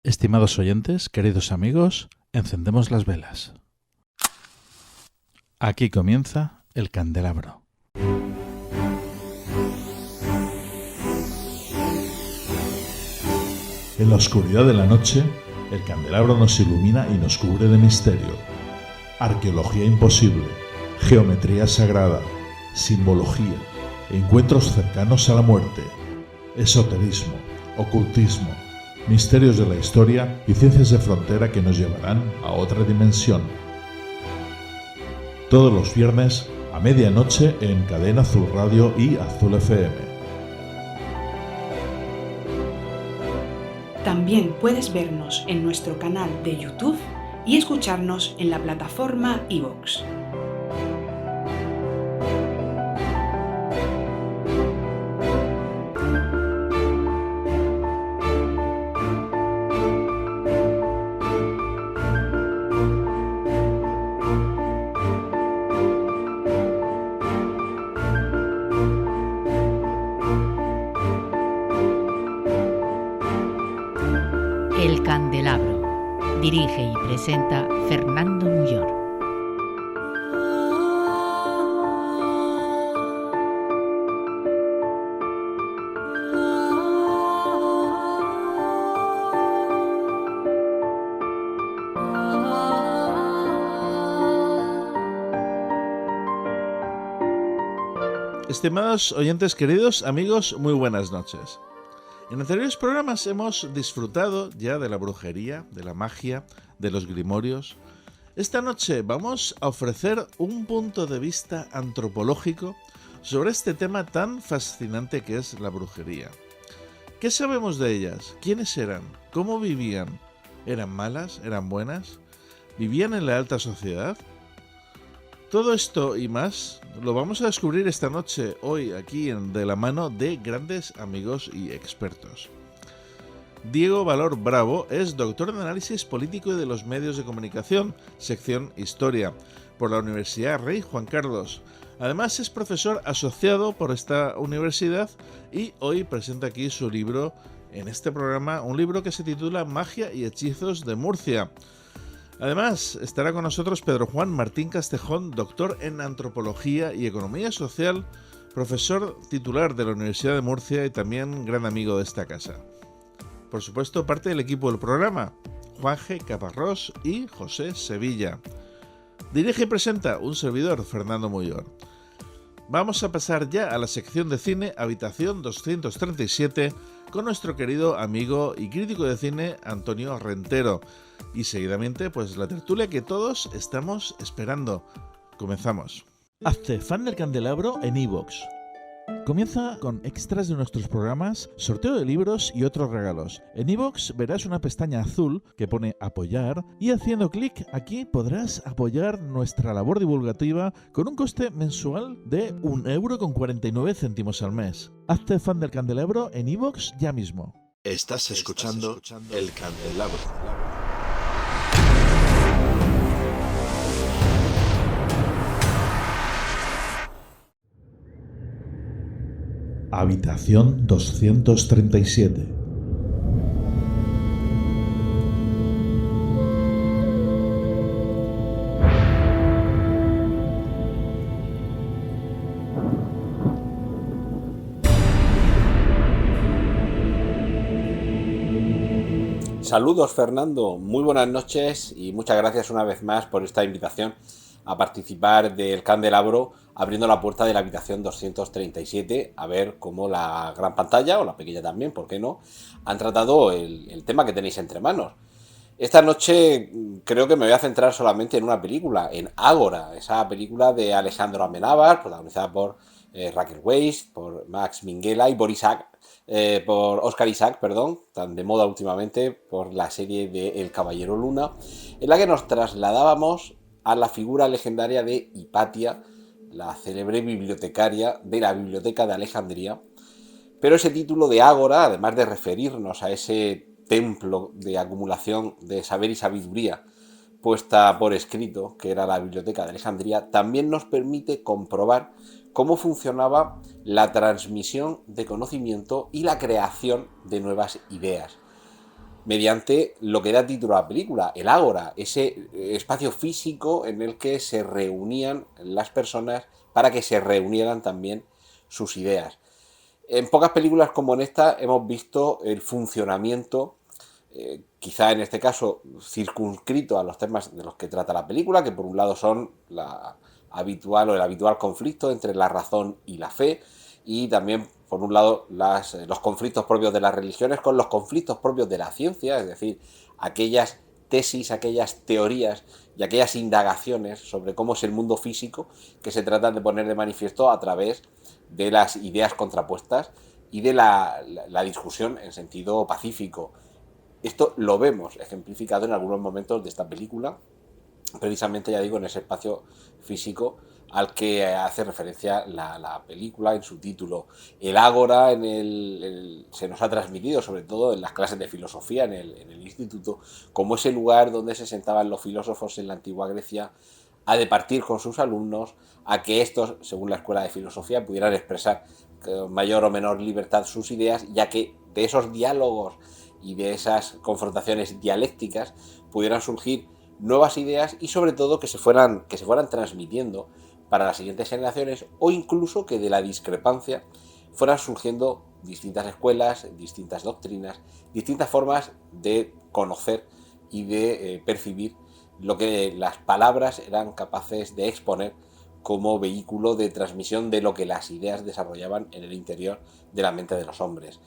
Estimados oyentes, queridos amigos, encendemos las velas. Aquí comienza el candelabro. En la oscuridad de la noche, el candelabro nos ilumina y nos cubre de misterio. Arqueología imposible, geometría sagrada, simbología, encuentros cercanos a la muerte, esoterismo, ocultismo, misterios de la historia y ciencias de frontera que nos llevarán a otra dimensión. Todos los viernes a medianoche en Cadena Azul Radio y Azul FM. También puedes vernos en nuestro canal de YouTube y escucharnos en la plataforma iVoox. El Candelabro. Dirige y presenta Fernando Muyor. Estimados oyentes queridos, amigos, muy buenas noches. En anteriores programas hemos disfrutado ya de la brujería, de la magia, de los grimorios. Esta noche vamos a ofrecer un punto de vista antropológico sobre este tema tan fascinante que es la brujería. ¿Qué sabemos de ellas? ¿Quiénes eran? ¿Cómo vivían? ¿Eran malas? ¿Eran buenas? ¿Vivían en la alta sociedad? Todo esto y más lo vamos a descubrir esta noche, hoy, aquí de la mano de grandes amigos y expertos. Diego Valor Bravo es doctor en análisis político y de los medios de comunicación, sección Historia, por la Universidad Rey Juan Carlos. Además es profesor asociado por esta universidad y hoy presenta aquí su libro en este programa, un libro que se titula Magia y hechizos de Murcia. Además, estará con nosotros Pedro Juan Martín Castejón, doctor en Antropología y Economía Social, profesor titular de la Universidad de Murcia y también gran amigo de esta casa. Por supuesto, parte del equipo del programa, Juan G. Caparrós y José Sevilla. Dirige y presenta un servidor, Fernando Muyor. Vamos a pasar ya a la sección de cine, habitación 237, con nuestro querido amigo y crítico de cine, Antonio Rentero. Y seguidamente, pues la tertulia que todos estamos esperando. Comenzamos. Hazte fan del candelabro en iVoox. Comienza con extras de nuestros programas, sorteo de libros y otros regalos. En iVoox verás una pestaña azul que pone apoyar y haciendo clic aquí podrás apoyar nuestra labor divulgativa con un coste mensual de 1,49 € al mes. Hazte fan del candelabro en iVoox ya mismo. Estás escuchando El Candelabro. Habitación 237. Saludos, Fernando, muy buenas noches y muchas gracias una vez más por esta invitación a participar del Candelabro, abriendo la puerta de la habitación 237, a ver cómo la gran pantalla, o la pequeña también, ¿por qué no?, han tratado el tema que tenéis entre manos. Esta noche creo que me voy a centrar solamente en una película, en Ágora, esa película de Alejandro Amenábar, protagonizada por Raquel Weisz, por Max Minghella y por Oscar Isaac, tan de moda últimamente por la serie de El Caballero Luna, en la que nos trasladábamos a la figura legendaria de Hipatia, la célebre bibliotecaria de la Biblioteca de Alejandría. Pero ese título de Ágora, además de referirnos a ese templo de acumulación de saber y sabiduría puesta por escrito, que era la Biblioteca de Alejandría, también nos permite comprobar cómo funcionaba la transmisión de conocimiento y la creación de nuevas ideas. mediante lo que da título a la película, el ágora, ese espacio físico en el que se reunían las personas para que se reunieran también sus ideas. En pocas películas como en esta hemos visto el funcionamiento, quizá en este caso circunscrito a los temas de los que trata la película, que por un lado son el habitual conflicto entre la razón y la fe, y también por un lado los conflictos propios de las religiones con los conflictos propios de la ciencia, es decir, aquellas tesis, aquellas teorías y aquellas indagaciones sobre cómo es el mundo físico que se tratan de poner de manifiesto a través de las ideas contrapuestas y de la discusión en sentido pacífico. Esto lo vemos ejemplificado en algunos momentos de esta película, precisamente, ya digo, en ese espacio físico al que hace referencia la película en su título. El ágora se nos ha transmitido, sobre todo en las clases de filosofía en el instituto, como ese lugar donde se sentaban los filósofos en la antigua Grecia a departir con sus alumnos, a que estos, según la escuela de filosofía, pudieran expresar con mayor o menor libertad sus ideas, ya que de esos diálogos y de esas confrontaciones dialécticas pudieran surgir nuevas ideas y sobre todo que se fueran transmitiendo para las siguientes generaciones, o incluso que de la discrepancia fueran surgiendo distintas escuelas, distintas doctrinas, distintas formas de conocer y de percibir lo que las palabras eran capaces de exponer como vehículo de transmisión de lo que las ideas desarrollaban en el interior de la mente de los hombres.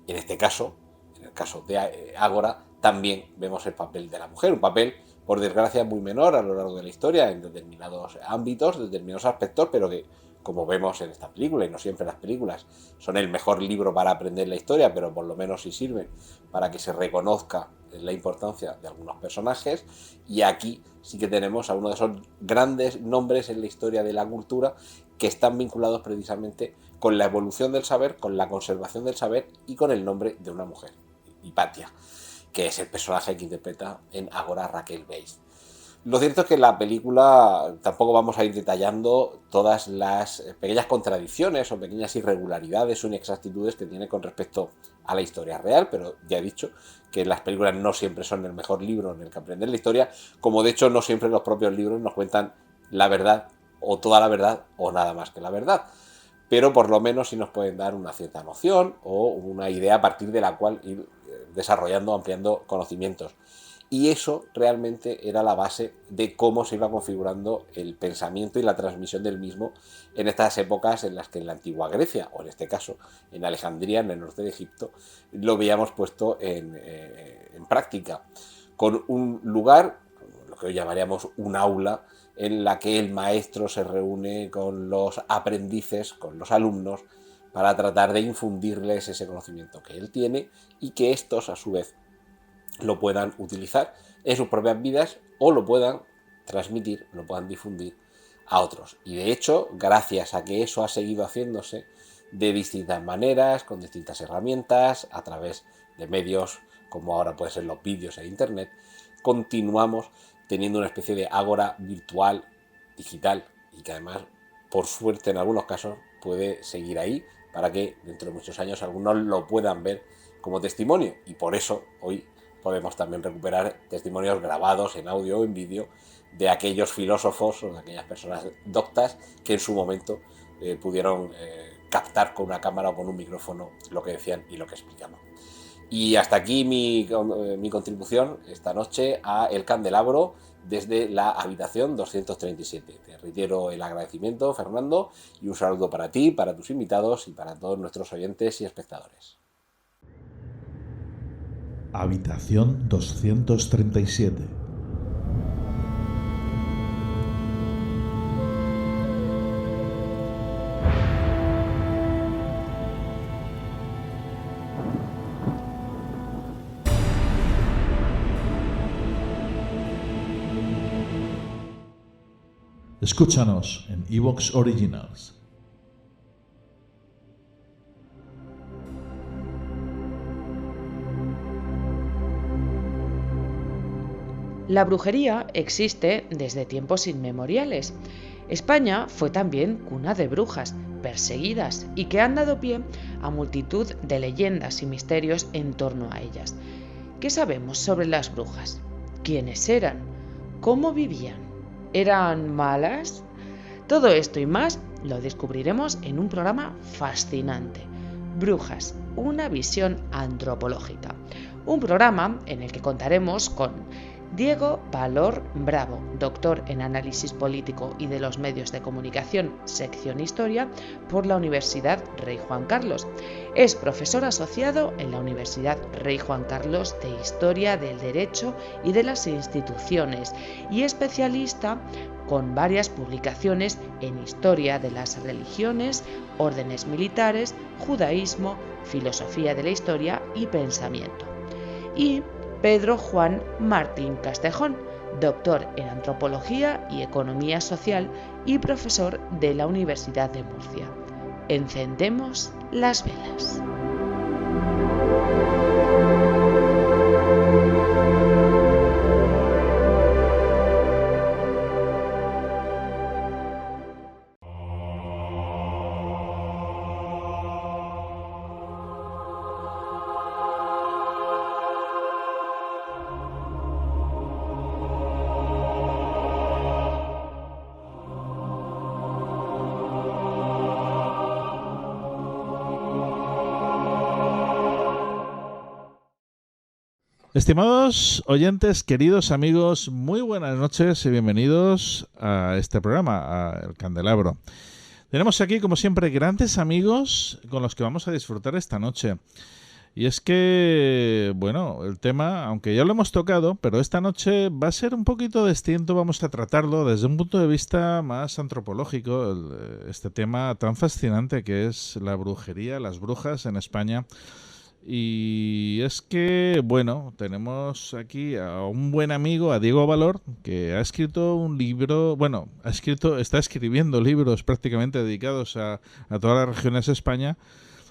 En este caso, en el caso de Ágora, también vemos el papel de la mujer, un papel por desgracia muy menor a lo largo de la historia en determinados ámbitos, determinados aspectos, pero que, como vemos en esta película, y no siempre las películas son el mejor libro para aprender la historia, pero por lo menos sí sirven para que se reconozca la importancia de algunos personajes, y aquí sí que tenemos a uno de esos grandes nombres en la historia de la cultura que están vinculados precisamente con la evolución del saber, con la conservación del saber y con el nombre de una mujer, Hipatia, que es el personaje que interpreta en Ágora Raquel Weisz. Lo cierto es que en la película tampoco vamos a ir detallando todas las pequeñas contradicciones o pequeñas irregularidades o inexactitudes que tiene con respecto a la historia real, pero ya he dicho que las películas no siempre son el mejor libro en el que aprender la historia, como de hecho no siempre los propios libros nos cuentan la verdad o toda la verdad o nada más que la verdad, pero por lo menos sí nos pueden dar una cierta noción o una idea a partir de la cual ir desarrollando, ampliando conocimientos. Y eso realmente era la base de cómo se iba configurando el pensamiento y la transmisión del mismo en estas épocas en las que en la antigua Grecia, o en este caso en Alejandría, en el norte de Egipto, lo veíamos puesto en práctica, con un lugar, lo que hoy llamaríamos un aula, en la que el maestro se reúne con los aprendices, con los alumnos, para tratar de infundirles ese conocimiento que él tiene y que estos, a su vez, lo puedan utilizar en sus propias vidas o lo puedan transmitir, lo puedan difundir a otros. Y de hecho, gracias a que eso ha seguido haciéndose de distintas maneras, con distintas herramientas, a través de medios como ahora pueden ser los vídeos e internet, continuamos teniendo una especie de ágora virtual, digital, y que además, por suerte en algunos casos, puede seguir ahí para que dentro de muchos años algunos lo puedan ver como testimonio. Y por eso hoy podemos también recuperar testimonios grabados en audio o en vídeo de aquellos filósofos o de aquellas personas doctas que en su momento pudieron captar con una cámara o con un micrófono lo que decían y lo que explicaban. Y hasta aquí mi contribución esta noche a El Candelabro desde la habitación 237. Te reitero el agradecimiento, Fernando, y un saludo para ti, para tus invitados y para todos nuestros oyentes y espectadores. Habitación 237. Escúchanos en Evox Originals. La brujería existe desde tiempos inmemoriales. España fue también cuna de brujas, perseguidas y que han dado pie a multitud de leyendas y misterios en torno a ellas. ¿Qué sabemos sobre las brujas? ¿Quiénes eran? ¿Cómo vivían? ¿Eran malas? Todo esto y más lo descubriremos en un programa fascinante. Brujas, una visión antropológica. Un programa en el que contaremos con Diego Valor Bravo, doctor en Análisis Político y de los Medios de Comunicación, sección Historia, por la Universidad Rey Juan Carlos. Es profesor asociado en la Universidad Rey Juan Carlos de Historia del Derecho y de las Instituciones y especialista con varias publicaciones en Historia de las Religiones, órdenes militares, judaísmo, filosofía de la historia y pensamiento. Y Pedro Juan Martín Castejón, doctor en Antropología y Economía Social y profesor de la Universidad de Murcia. Encendemos las velas. Estimados oyentes, queridos amigos, muy buenas noches y bienvenidos a este programa, a El Candelabro. Tenemos aquí, como siempre, grandes amigos con los que vamos a disfrutar esta noche. Y es que, bueno, el tema, aunque ya lo hemos tocado, pero esta noche va a ser un poquito distinto, vamos a tratarlo desde un punto de vista más antropológico, este tema tan fascinante que es la brujería, las brujas en España. Y es que, bueno, tenemos aquí a un buen amigo, a Diego Valor, que ha escrito un libro, bueno, está escribiendo libros prácticamente dedicados a todas las regiones de España,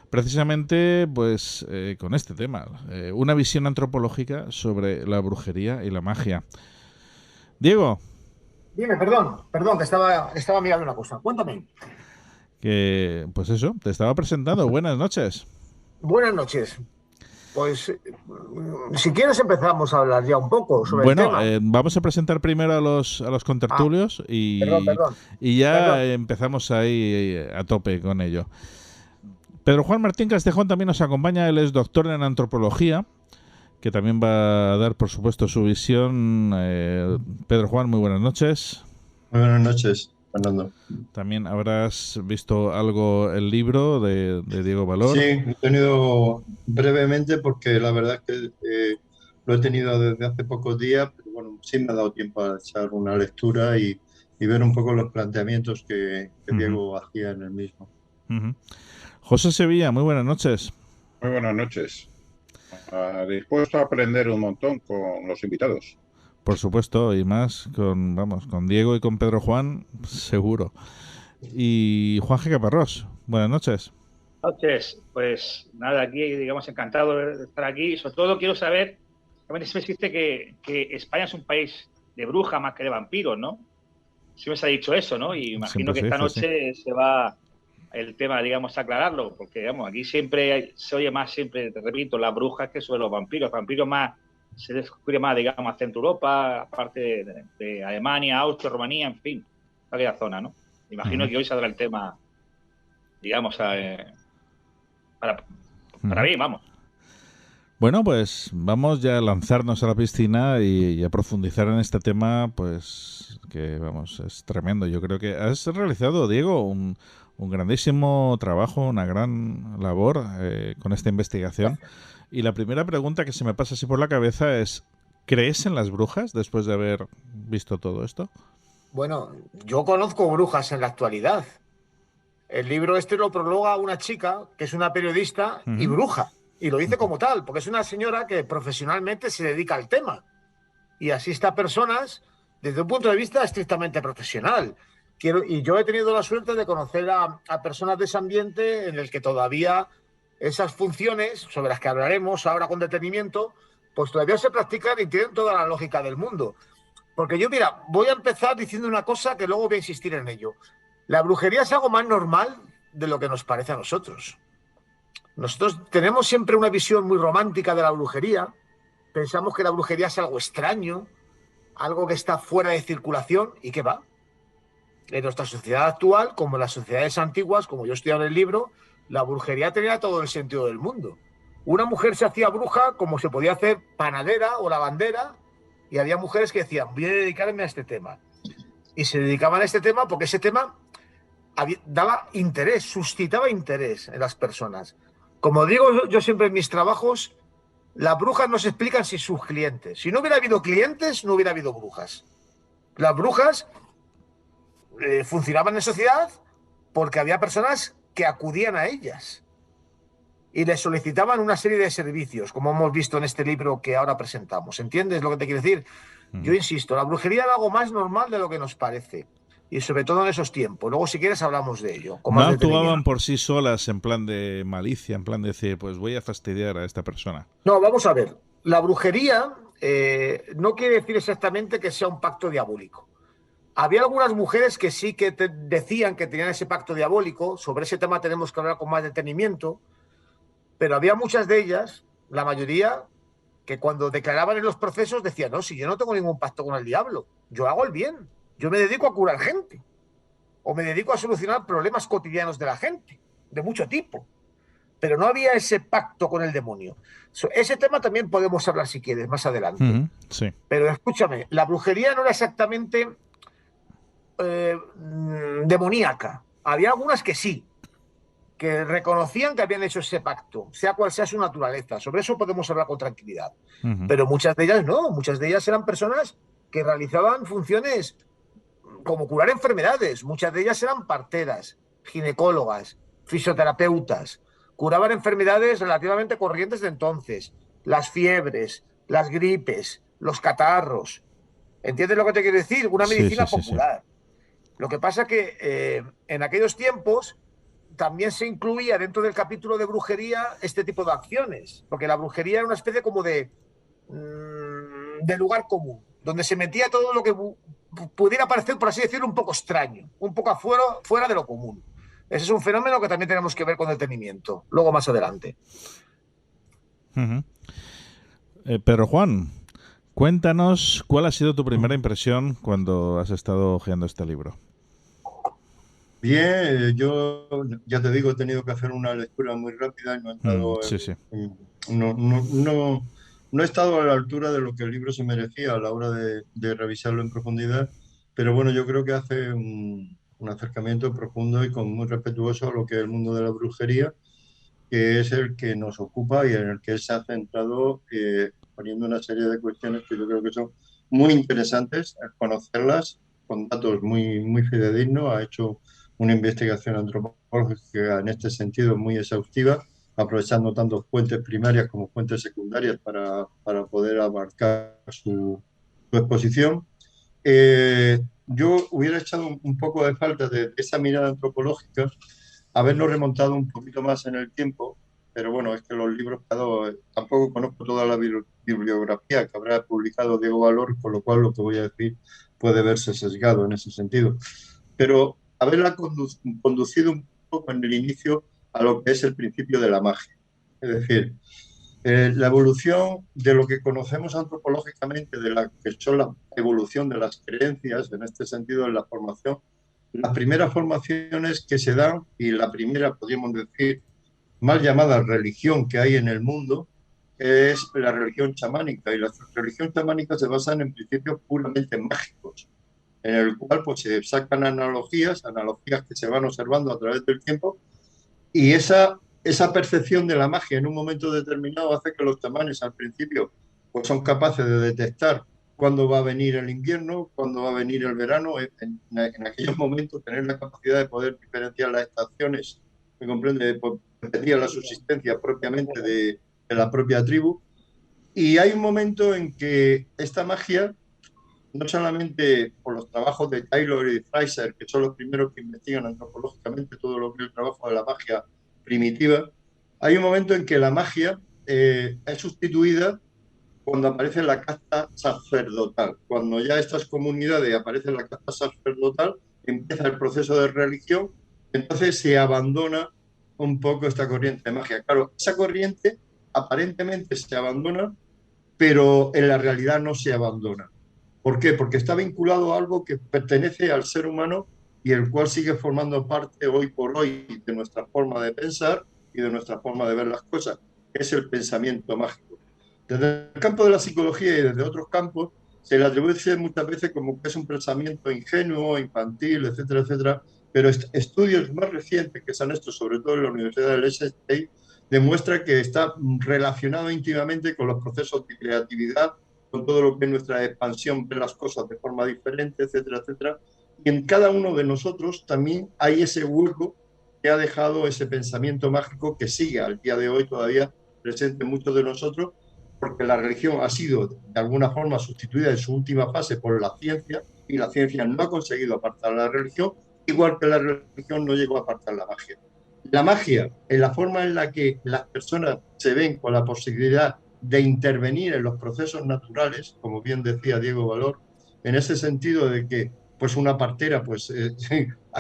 precisamente pues con este tema, una visión antropológica sobre la brujería y la magia. Diego. Dime, perdón, que estaba mirando una cosa. Cuéntame. Que, pues eso, te estaba presentando. Buenas noches. Buenas noches. Pues, si quieres empezamos a hablar ya un poco sobre el tema. Vamos a presentar primero a los contertulios y ya empezamos ahí a tope con ello. Pedro Juan Martín Castejón también nos acompaña. Él es doctor en antropología, que también va a dar, por supuesto, su visión. Pedro Juan, muy buenas noches. Muy buenas noches, Fernando. También habrás visto algo, el libro de Diego Valor. Sí, he tenido brevemente porque la verdad es que lo he tenido desde hace pocos días, pero bueno, sí me ha dado tiempo a echar una lectura y ver un poco los planteamientos que Diego hacía en el mismo. José Sevilla, muy buenas noches. Muy buenas noches. Dispuesto a aprender un montón con los invitados. Por supuesto, y más con Diego y con Pedro Juan, seguro. Y Juan G. Caparrós, buenas noches. Buenas noches, pues nada, aquí digamos encantado de estar aquí. Sobre todo quiero saber, realmente siempre existe que España es un país de brujas más que de vampiros, ¿no? Siempre se ha dicho eso, ¿no? Y imagino que esta noche se va el tema, digamos, a aclararlo, porque digamos, aquí siempre se oye más, siempre, te repito, las brujas que sobre los vampiros. Vampiros más se descubre más, digamos, Centro Europa, aparte de Alemania, Austria, Rumanía, en fin, aquella zona, ¿no? Imagino que hoy saldrá el tema, digamos, para mí, vamos. Bueno, pues vamos ya a lanzarnos a la piscina y a profundizar en este tema, pues que, vamos, es tremendo. Yo creo que has realizado, Diego, un grandísimo trabajo, una gran labor con esta investigación. Y la primera pregunta que se me pasa así por la cabeza es, ¿crees en las brujas después de haber visto todo esto? Bueno, yo conozco brujas en la actualidad. El libro este lo prologa una chica que es una periodista y bruja. Y lo dice como tal, porque es una señora que profesionalmente se dedica al tema. Y asiste a personas desde un punto de vista estrictamente profesional. Y yo he tenido la suerte de conocer a personas de ese ambiente en el que todavía esas funciones, sobre las que hablaremos ahora con detenimiento, pues todavía se practican y tienen toda la lógica del mundo. Porque yo, mira, voy a empezar diciendo una cosa que luego voy a insistir en ello. La brujería es algo más normal de lo que nos parece a nosotros. Nosotros tenemos siempre una visión muy romántica de la brujería, pensamos que la brujería es algo extraño, algo que está fuera de circulación y que va. En nuestra sociedad actual, como en las sociedades antiguas, como yo estudiaba en el libro, la brujería tenía todo el sentido del mundo. Una mujer se hacía bruja como se podía hacer panadera o lavandera, y había mujeres que decían, voy a dedicarme a este tema. Y se dedicaban a este tema porque ese tema daba interés, suscitaba interés en las personas. Como digo yo siempre en mis trabajos, las brujas no se explican sin sus clientes. Si no hubiera habido clientes, no hubiera habido brujas. Las brujas funcionaban en sociedad porque había personas que acudían a ellas y les solicitaban una serie de servicios, como hemos visto en este libro que ahora presentamos. ¿Entiendes lo que te quiero decir? Yo insisto, la brujería era algo más normal de lo que nos parece, y sobre todo en esos tiempos. Luego, si quieres, hablamos de ello. No actuaban por sí solas en plan de malicia, en plan de decir, pues voy a fastidiar a esta persona. No, vamos a ver. La brujería no quiere decir exactamente que sea un pacto diabólico. Había algunas mujeres que sí que decían que tenían ese pacto diabólico. Sobre ese tema tenemos que hablar con más detenimiento. Pero había muchas de ellas, la mayoría, que cuando declaraban en los procesos decían, no, si yo no tengo ningún pacto con el diablo, yo hago el bien, yo me dedico a curar gente, o me dedico a solucionar problemas cotidianos de la gente, de mucho tipo. Pero no había ese pacto con el demonio. Ese tema también podemos hablar si quieres, más adelante. Sí. Pero escúchame, la brujería no era exactamente demoníaca. Había algunas que sí, que reconocían que habían hecho ese pacto, sea cual sea su naturaleza. Sobre eso podemos hablar con tranquilidad. Pero muchas de ellas no, muchas de ellas eran personas que realizaban funciones como curar enfermedades. Muchas de ellas eran parteras, ginecólogas, fisioterapeutas. Curaban enfermedades relativamente corrientes de entonces, las fiebres, las gripes, los catarros. ¿Entiendes lo que te quiero decir? Una medicina popular. Lo que pasa que en aquellos tiempos también se incluía dentro del capítulo de brujería este tipo de acciones, porque la brujería era una especie como de lugar común, donde se metía todo lo que pudiera parecer, por así decirlo, un poco extraño, un poco fuera de lo común. Ese es un fenómeno que también tenemos que ver con detenimiento, luego más adelante. Pero Juan, cuéntanos cuál ha sido tu primera impresión cuando has estado hojeando este libro. Bien, yo ya te digo, he tenido que hacer una lectura muy rápida y no he estado no he estado a la altura de lo que el libro se merecía a la hora de revisarlo en profundidad, pero bueno, yo creo que hace un acercamiento profundo y muy respetuoso a lo que es el mundo de la brujería, que es el que nos ocupa y en el que se ha centrado, poniendo una serie de cuestiones que yo creo que son muy interesantes, conocerlas con datos muy fidedignos. Ha hecho una investigación antropológica en este sentido muy exhaustiva, aprovechando tanto fuentes primarias como fuentes secundarias para poder abarcar su exposición. Yo hubiera echado un poco de falta de esa mirada antropológica, habernos remontado un poquito más en el tiempo, pero bueno, es que los libros, tampoco conozco toda la bibliografía que habrá publicado Diego Valor, por lo cual lo que voy a decir puede verse sesgado en ese sentido. Pero haberla conducido un poco en el inicio a lo que es el principio de la magia. Es decir, la evolución de lo que conocemos antropológicamente, de la que son la evolución de las creencias, en este sentido, en la formación, las primeras formaciones que se dan, y la primera, podríamos decir, mal llamada religión que hay en el mundo, es la religión chamánica, y las religiones chamánicas se basan en principios puramente mágicos, en el cual pues se sacan analogías que se van observando a través del tiempo, y esa percepción de la magia en un momento determinado hace que los chamanes al principio pues son capaces de detectar cuándo va a venir el invierno, cuándo va a venir el verano, en aquellos momentos tener la capacidad de poder diferenciar las estaciones, me comprende, permitía la subsistencia propiamente de la propia tribu. Y hay un momento en que esta magia, no solamente por los trabajos de Taylor y de Fraser, que son los primeros que investigan antropológicamente todo lo que es el trabajo de la magia primitiva, hay un momento en que la magia es sustituida cuando aparece la casta sacerdotal. Cuando ya estas comunidades aparece la casta sacerdotal, empieza el proceso de religión, entonces se abandona un poco esta corriente de magia. Claro, esa corriente aparentemente se abandona pero en la realidad no se abandona. ¿Por qué? Porque está vinculado a algo que pertenece al ser humano y el cual sigue formando parte hoy por hoy de nuestra forma de pensar y de nuestra forma de ver las cosas, que es el pensamiento mágico. Desde el campo de la psicología y desde otros campos se le atribuye muchas veces como que es un pensamiento ingenuo, infantil, etcétera, etcétera, pero estudios más recientes que se han hecho, sobre todo en la Universidad del SSI, demuestra que está relacionado íntimamente con los procesos de creatividad, con todo lo que es nuestra expansión, ver las cosas de forma diferente, etcétera, etcétera. Y en cada uno de nosotros también hay ese hueco que ha dejado ese pensamiento mágico que sigue al día de hoy todavía presente en muchos de nosotros, porque la religión ha sido de alguna forma sustituida en su última fase por la ciencia, y la ciencia no ha conseguido apartar la religión, igual que la religión no llegó a apartar la magia. La magia, en la forma en la que las personas se ven con la posibilidad de intervenir en los procesos naturales, como bien decía Diego Valor, en ese sentido de que pues una partera pues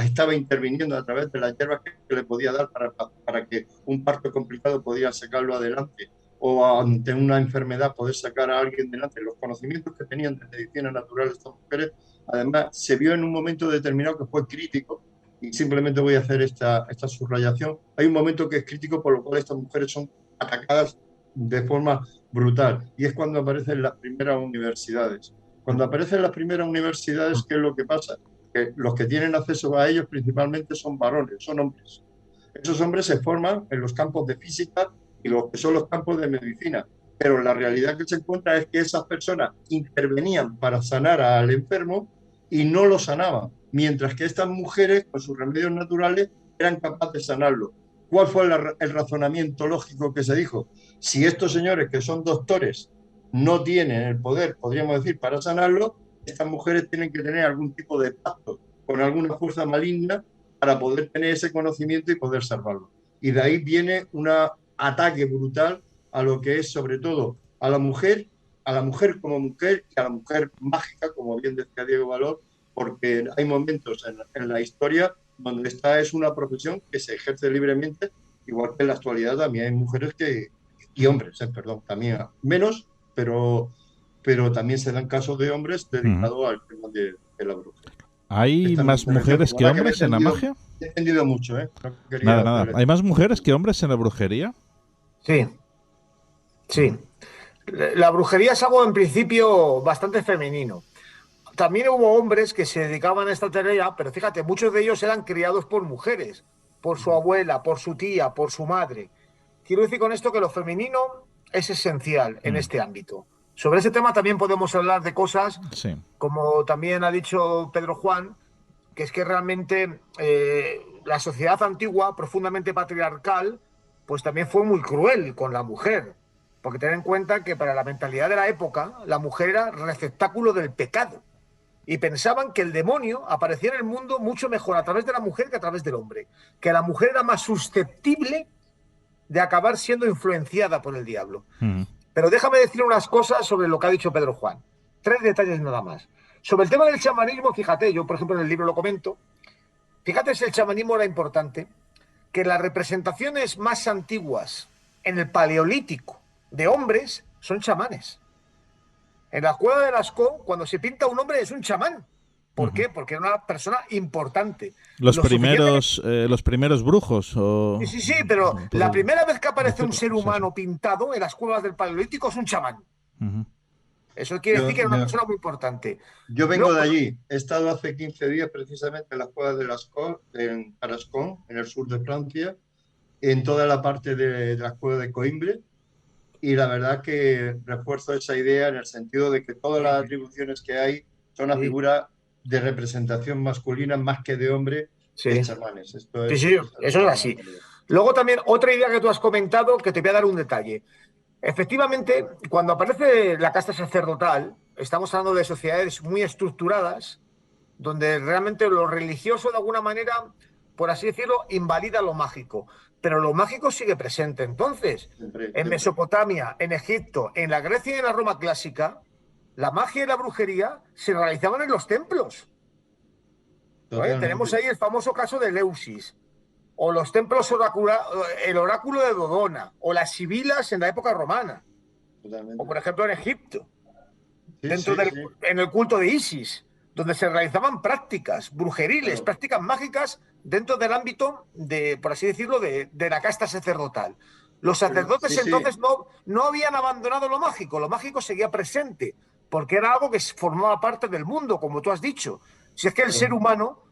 estaba interviniendo a través de las hierbas que le podía dar para que un parto complicado pudiera sacarlo adelante, o ante una enfermedad poder sacar a alguien adelante. Los conocimientos que tenían de medicina natural estas mujeres, además se vio en un momento determinado que fue crítico, y simplemente voy a hacer esta subrayación. Hay un momento que es crítico, por lo cual estas mujeres son atacadas de forma brutal, y es cuando aparecen las primeras universidades. Cuando aparecen las primeras universidades, ¿qué es lo que pasa? Que los que tienen acceso a ellos principalmente son varones, son hombres. Esos hombres se forman en los campos de física y los que son los campos de medicina, pero la realidad que se encuentra es que esas personas intervenían para sanar al enfermo y no lo sanaban, mientras que estas mujeres, con sus remedios naturales, eran capaces de sanarlo. ¿Cuál fue el razonamiento lógico que se dijo? Si estos señores, que son doctores, no tienen el poder, podríamos decir, para sanarlo, estas mujeres tienen que tener algún tipo de pacto con alguna fuerza maligna para poder tener ese conocimiento y poder salvarlo. Y de ahí viene un ataque brutal a lo que es, sobre todo, a la mujer como mujer y a la mujer mágica, como bien decía Diego Valor, porque hay momentos en la historia donde esta es una profesión que se ejerce libremente, igual que en la actualidad también hay mujeres y hombres, también menos, pero también se dan casos de hombres dedicados al tema de la brujería. ¿Hay más mujeres que hombres en la magia? He entendido mucho, ¿eh? Nada. ¿Hay más mujeres que hombres en la brujería? Sí. La brujería es algo en principio bastante femenino. También hubo hombres que se dedicaban a esta tarea, pero fíjate, muchos de ellos eran criados por mujeres, por su abuela, por su tía, por su madre. Quiero decir con esto que lo femenino es esencial en este ámbito. Sobre ese tema también podemos hablar de cosas, como también ha dicho Pedro Juan, que es que realmente la sociedad antigua, profundamente patriarcal, pues también fue muy cruel con la mujer. Porque ten en cuenta que para la mentalidad de la época, la mujer era receptáculo del pecado. Y pensaban que el demonio aparecía en el mundo mucho mejor a través de la mujer que a través del hombre. Que la mujer era más susceptible de acabar siendo influenciada por el diablo. Pero déjame decir unas cosas sobre lo que ha dicho Pedro Juan. 3 detalles nada más. Sobre el tema del chamanismo, fíjate, yo por ejemplo en el libro lo comento, fíjate si el chamanismo era importante, que las representaciones más antiguas en el paleolítico de hombres son chamanes. En la cueva de Lascaux, cuando se pinta un hombre es un chamán. ¿Por qué? Porque era una persona importante. Los primeros brujos. O... Sí, pero la primera vez que aparece un ser humano pintado en las cuevas del Paleolítico es un chamán. Eso quiere decir que era una persona muy importante. Yo vengo de allí. He estado hace 15 días precisamente en las cuevas de Lascaux, en Tarascon, en el sur de Francia, en toda la parte de las cuevas de Coimble. Y la verdad que refuerzo esa idea en el sentido de que todas las atribuciones que hay son una figura de representación masculina más que de hombre de chamanes. Esto es, eso es así. Luego también otra idea que tú has comentado, que te voy a dar un detalle. Efectivamente, cuando aparece la casta sacerdotal, estamos hablando de sociedades muy estructuradas, donde realmente lo religioso de alguna manera, por así decirlo, invalida lo mágico. Pero lo mágico sigue presente. Entonces, en Mesopotamia, en Egipto, en la Grecia y en la Roma clásica, la magia y la brujería se realizaban en los templos. Tenemos ahí el famoso caso de Eleusis, o los templos el oráculo de Dodona, o las sibilas en la época romana. totalmente. O por ejemplo en Egipto, Sí, en el culto de Isis, donde se realizaban prácticas brujeriles, prácticas mágicas dentro del ámbito de, por así decirlo, de la casta sacerdotal. Los sacerdotes entonces no habían abandonado lo mágico seguía presente, porque era algo que formaba parte del mundo, como tú has dicho. Si es que el ser humano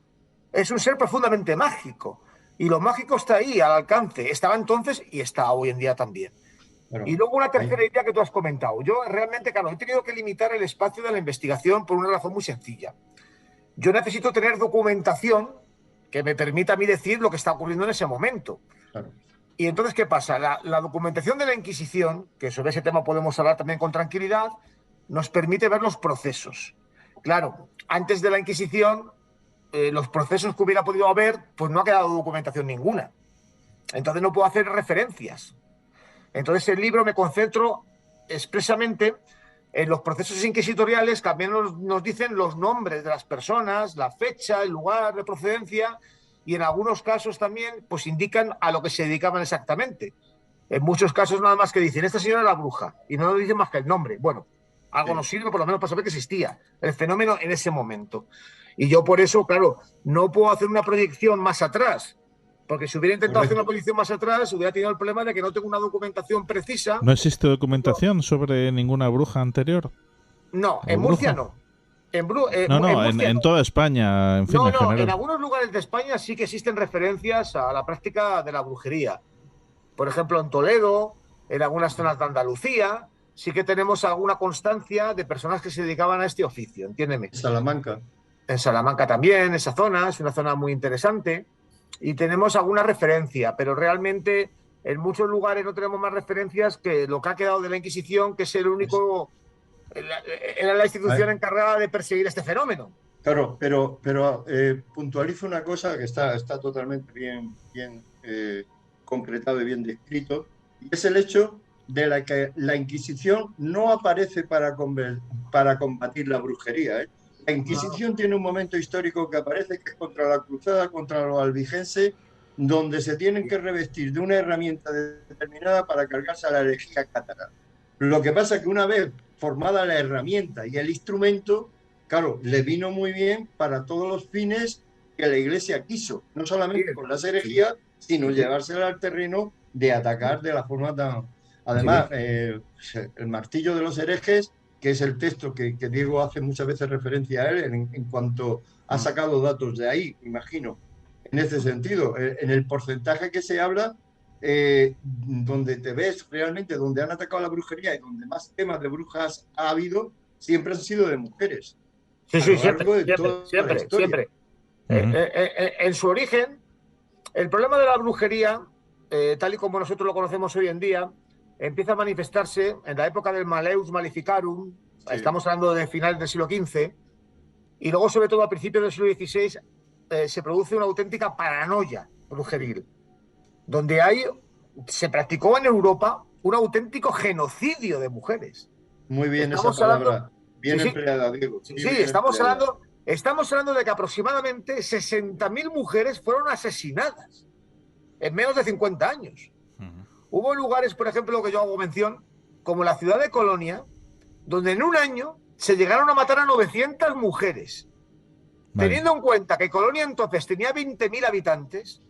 es un ser profundamente mágico, y lo mágico está ahí, al alcance. Estaba entonces y está hoy en día también. Y luego una tercera idea que tú has comentado. Yo realmente, claro, he tenido que limitar el espacio de la investigación por una razón muy sencilla. Yo necesito tener documentación que me permita a mí decir lo que está ocurriendo en ese momento. Claro. Y entonces, ¿qué pasa? La documentación de la Inquisición, que sobre ese tema podemos hablar también con tranquilidad, nos permite ver los procesos. Claro, antes de la Inquisición, los procesos que hubiera podido haber, pues no ha quedado documentación ninguna. Entonces no puedo hacer referencias. Entonces el libro me concentro expresamente en los procesos inquisitoriales, que también nos dicen los nombres de las personas, la fecha, el lugar de procedencia, y en algunos casos también pues indican a lo que se dedicaban exactamente. En muchos casos nada más que dicen, esta señora era bruja, y no nos dicen más que el nombre. Bueno, algo nos sirve por lo menos para saber que existía el fenómeno en ese momento. Y yo por eso, claro, no puedo hacer una proyección más atrás, porque si hubiera intentado hacer una proyección más atrás, hubiera tenido el problema de que no tengo una documentación precisa. ¿No existe documentación sobre ninguna bruja anterior? No, en Murcia no. En toda España, en fin, en general. En algunos lugares de España sí que existen referencias a la práctica de la brujería. Por ejemplo, en Toledo, en algunas zonas de Andalucía, sí que tenemos alguna constancia de personas que se dedicaban a este oficio, entiéndeme. Salamanca. En Salamanca también, esa zona, es una zona muy interesante. Y tenemos alguna referencia, pero realmente en muchos lugares no tenemos más referencias que lo que ha quedado de la Inquisición, que es el único... Era la institución encargada de perseguir este fenómeno. Claro, pero puntualizo una cosa que está totalmente bien concretado y bien descrito, y es el hecho de que la Inquisición no aparece para combatir la brujería, ¿eh? La Inquisición tiene un momento histórico que aparece, que es contra la cruzada, contra los albigenses, donde se tienen que revestir de una herramienta determinada para cargarse a la herejía cátara. Lo que pasa es que una vez formada la herramienta y el instrumento, claro, le vino muy bien para todos los fines que la Iglesia quiso, no solamente con las herejías, sino llevársela al terreno de atacar de la forma tan... Además, el martillo de los herejes, que es el texto que Diego hace muchas veces referencia a él, en cuanto ha sacado datos de ahí, imagino, en ese sentido, en el porcentaje que se habla, donde te ves realmente, donde han atacado la brujería y donde más temas de brujas ha habido, siempre han sido de mujeres. Sí, siempre. En su origen, el problema de la brujería, tal y como nosotros lo conocemos hoy en día, empieza a manifestarse en la época del Maleus Maleficarum, estamos hablando de finales del siglo XV, y luego, sobre todo, a principios del siglo XVI, se produce una auténtica paranoia brujeril, donde se practicó en Europa un auténtico genocidio de mujeres. Muy bien, esa palabra, bien empleada, Diego. Estamos hablando de que aproximadamente 60.000 mujeres fueron asesinadas en menos de 50 años. Hubo lugares, por ejemplo, que yo hago mención, como la ciudad de Colonia, donde en un año se llegaron a matar a 900 mujeres. Vale. Teniendo en cuenta que Colonia entonces tenía 20.000 habitantes,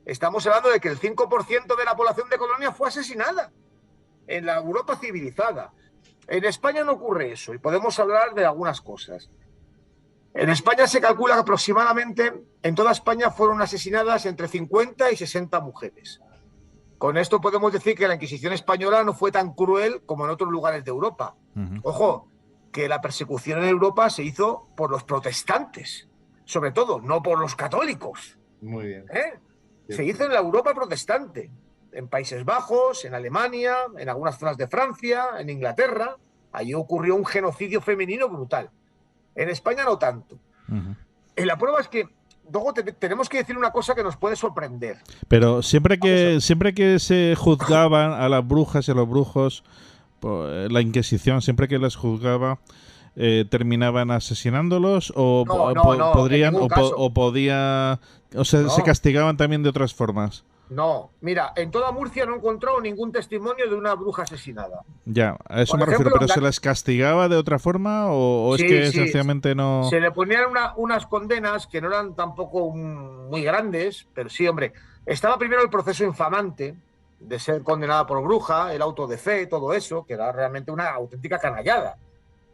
estamos hablando de que el 5% de la población de Colonia fue asesinada en la Europa civilizada. En España no ocurre eso, y podemos hablar de algunas cosas. En España se calcula que aproximadamente en toda España fueron asesinadas entre 50 y 60 mujeres. Con esto podemos decir que la Inquisición española no fue tan cruel como en otros lugares de Europa. Ojo, que la persecución en Europa se hizo por los protestantes, sobre todo, no por los católicos. Muy bien. Se hizo en la Europa protestante, en Países Bajos, en Alemania, en algunas zonas de Francia, en Inglaterra. Allí ocurrió un genocidio femenino brutal. En España no tanto. La prueba es que luego tenemos que decir una cosa que nos puede sorprender. Pero siempre que se juzgaban a las brujas y a los brujos, la Inquisición, siempre que las juzgaba, terminaban asesinándolos se castigaban también de otras formas. No, mira, en toda Murcia no he encontrado ningún testimonio de una bruja asesinada. Ya, a eso Por me refiero, ejemplo, pero ¿se les castigaba de otra forma o es sí, que sí, sencillamente no...? se le ponían unas condenas que no eran tampoco muy grandes, pero sí, hombre. Estaba primero el proceso infamante de ser condenada por bruja, el auto de fe, todo eso, que era realmente una auténtica canallada.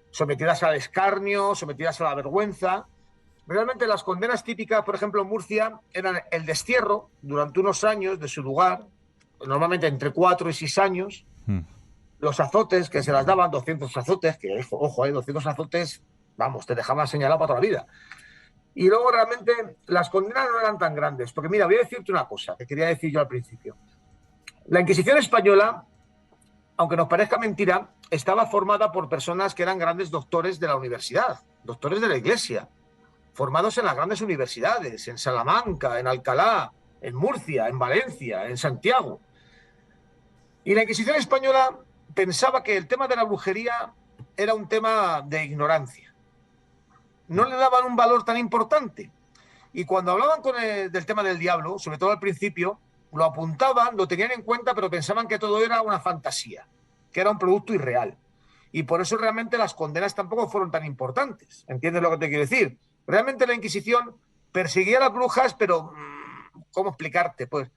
Sometidas al escarnio, sometidas a la vergüenza. Realmente las condenas típicas, por ejemplo, en Murcia, eran el destierro durante unos años de su lugar, normalmente entre 4 y 6 años, los azotes que se las daban, 200 azotes, que ojo, 200 azotes, vamos, te dejaban señalado para toda la vida. Y luego realmente las condenas no eran tan grandes, porque mira, voy a decirte una cosa que quería decir yo al principio. La Inquisición española, aunque nos parezca mentira, estaba formada por personas que eran grandes doctores de la universidad, doctores de la Iglesia, formados en las grandes universidades, en Salamanca, en Alcalá, en Murcia, en Valencia, en Santiago. Y la Inquisición española pensaba que el tema de la brujería era un tema de ignorancia. No le daban un valor tan importante. Y cuando hablaban del tema del diablo, sobre todo al principio, lo apuntaban, lo tenían en cuenta, pero pensaban que todo era una fantasía, que era un producto irreal. Y por eso realmente las condenas tampoco fueron tan importantes. ¿Entiendes lo que te quiero decir? Realmente la Inquisición perseguía a las brujas, pero ¿cómo explicarte? Pues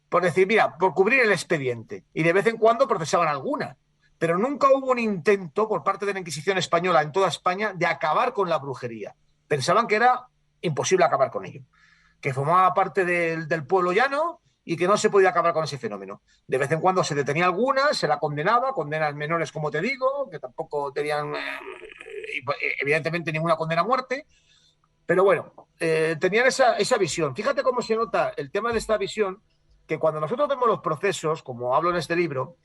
por decir, mira, por cubrir el expediente. Y de vez en cuando procesaban alguna. Pero nunca hubo un intento por parte de la Inquisición española en toda España de acabar con la brujería. Pensaban que era imposible acabar con ello. Que formaba parte del pueblo llano y que no se podía acabar con ese fenómeno. De vez en cuando se detenía alguna, se la condenaba, condenas menores, como te digo, que tampoco tenían, evidentemente, ninguna condena a muerte. Pero bueno, tenían esa visión. Fíjate cómo se nota el tema de esta visión, que cuando nosotros vemos los procesos, como hablo en este libro,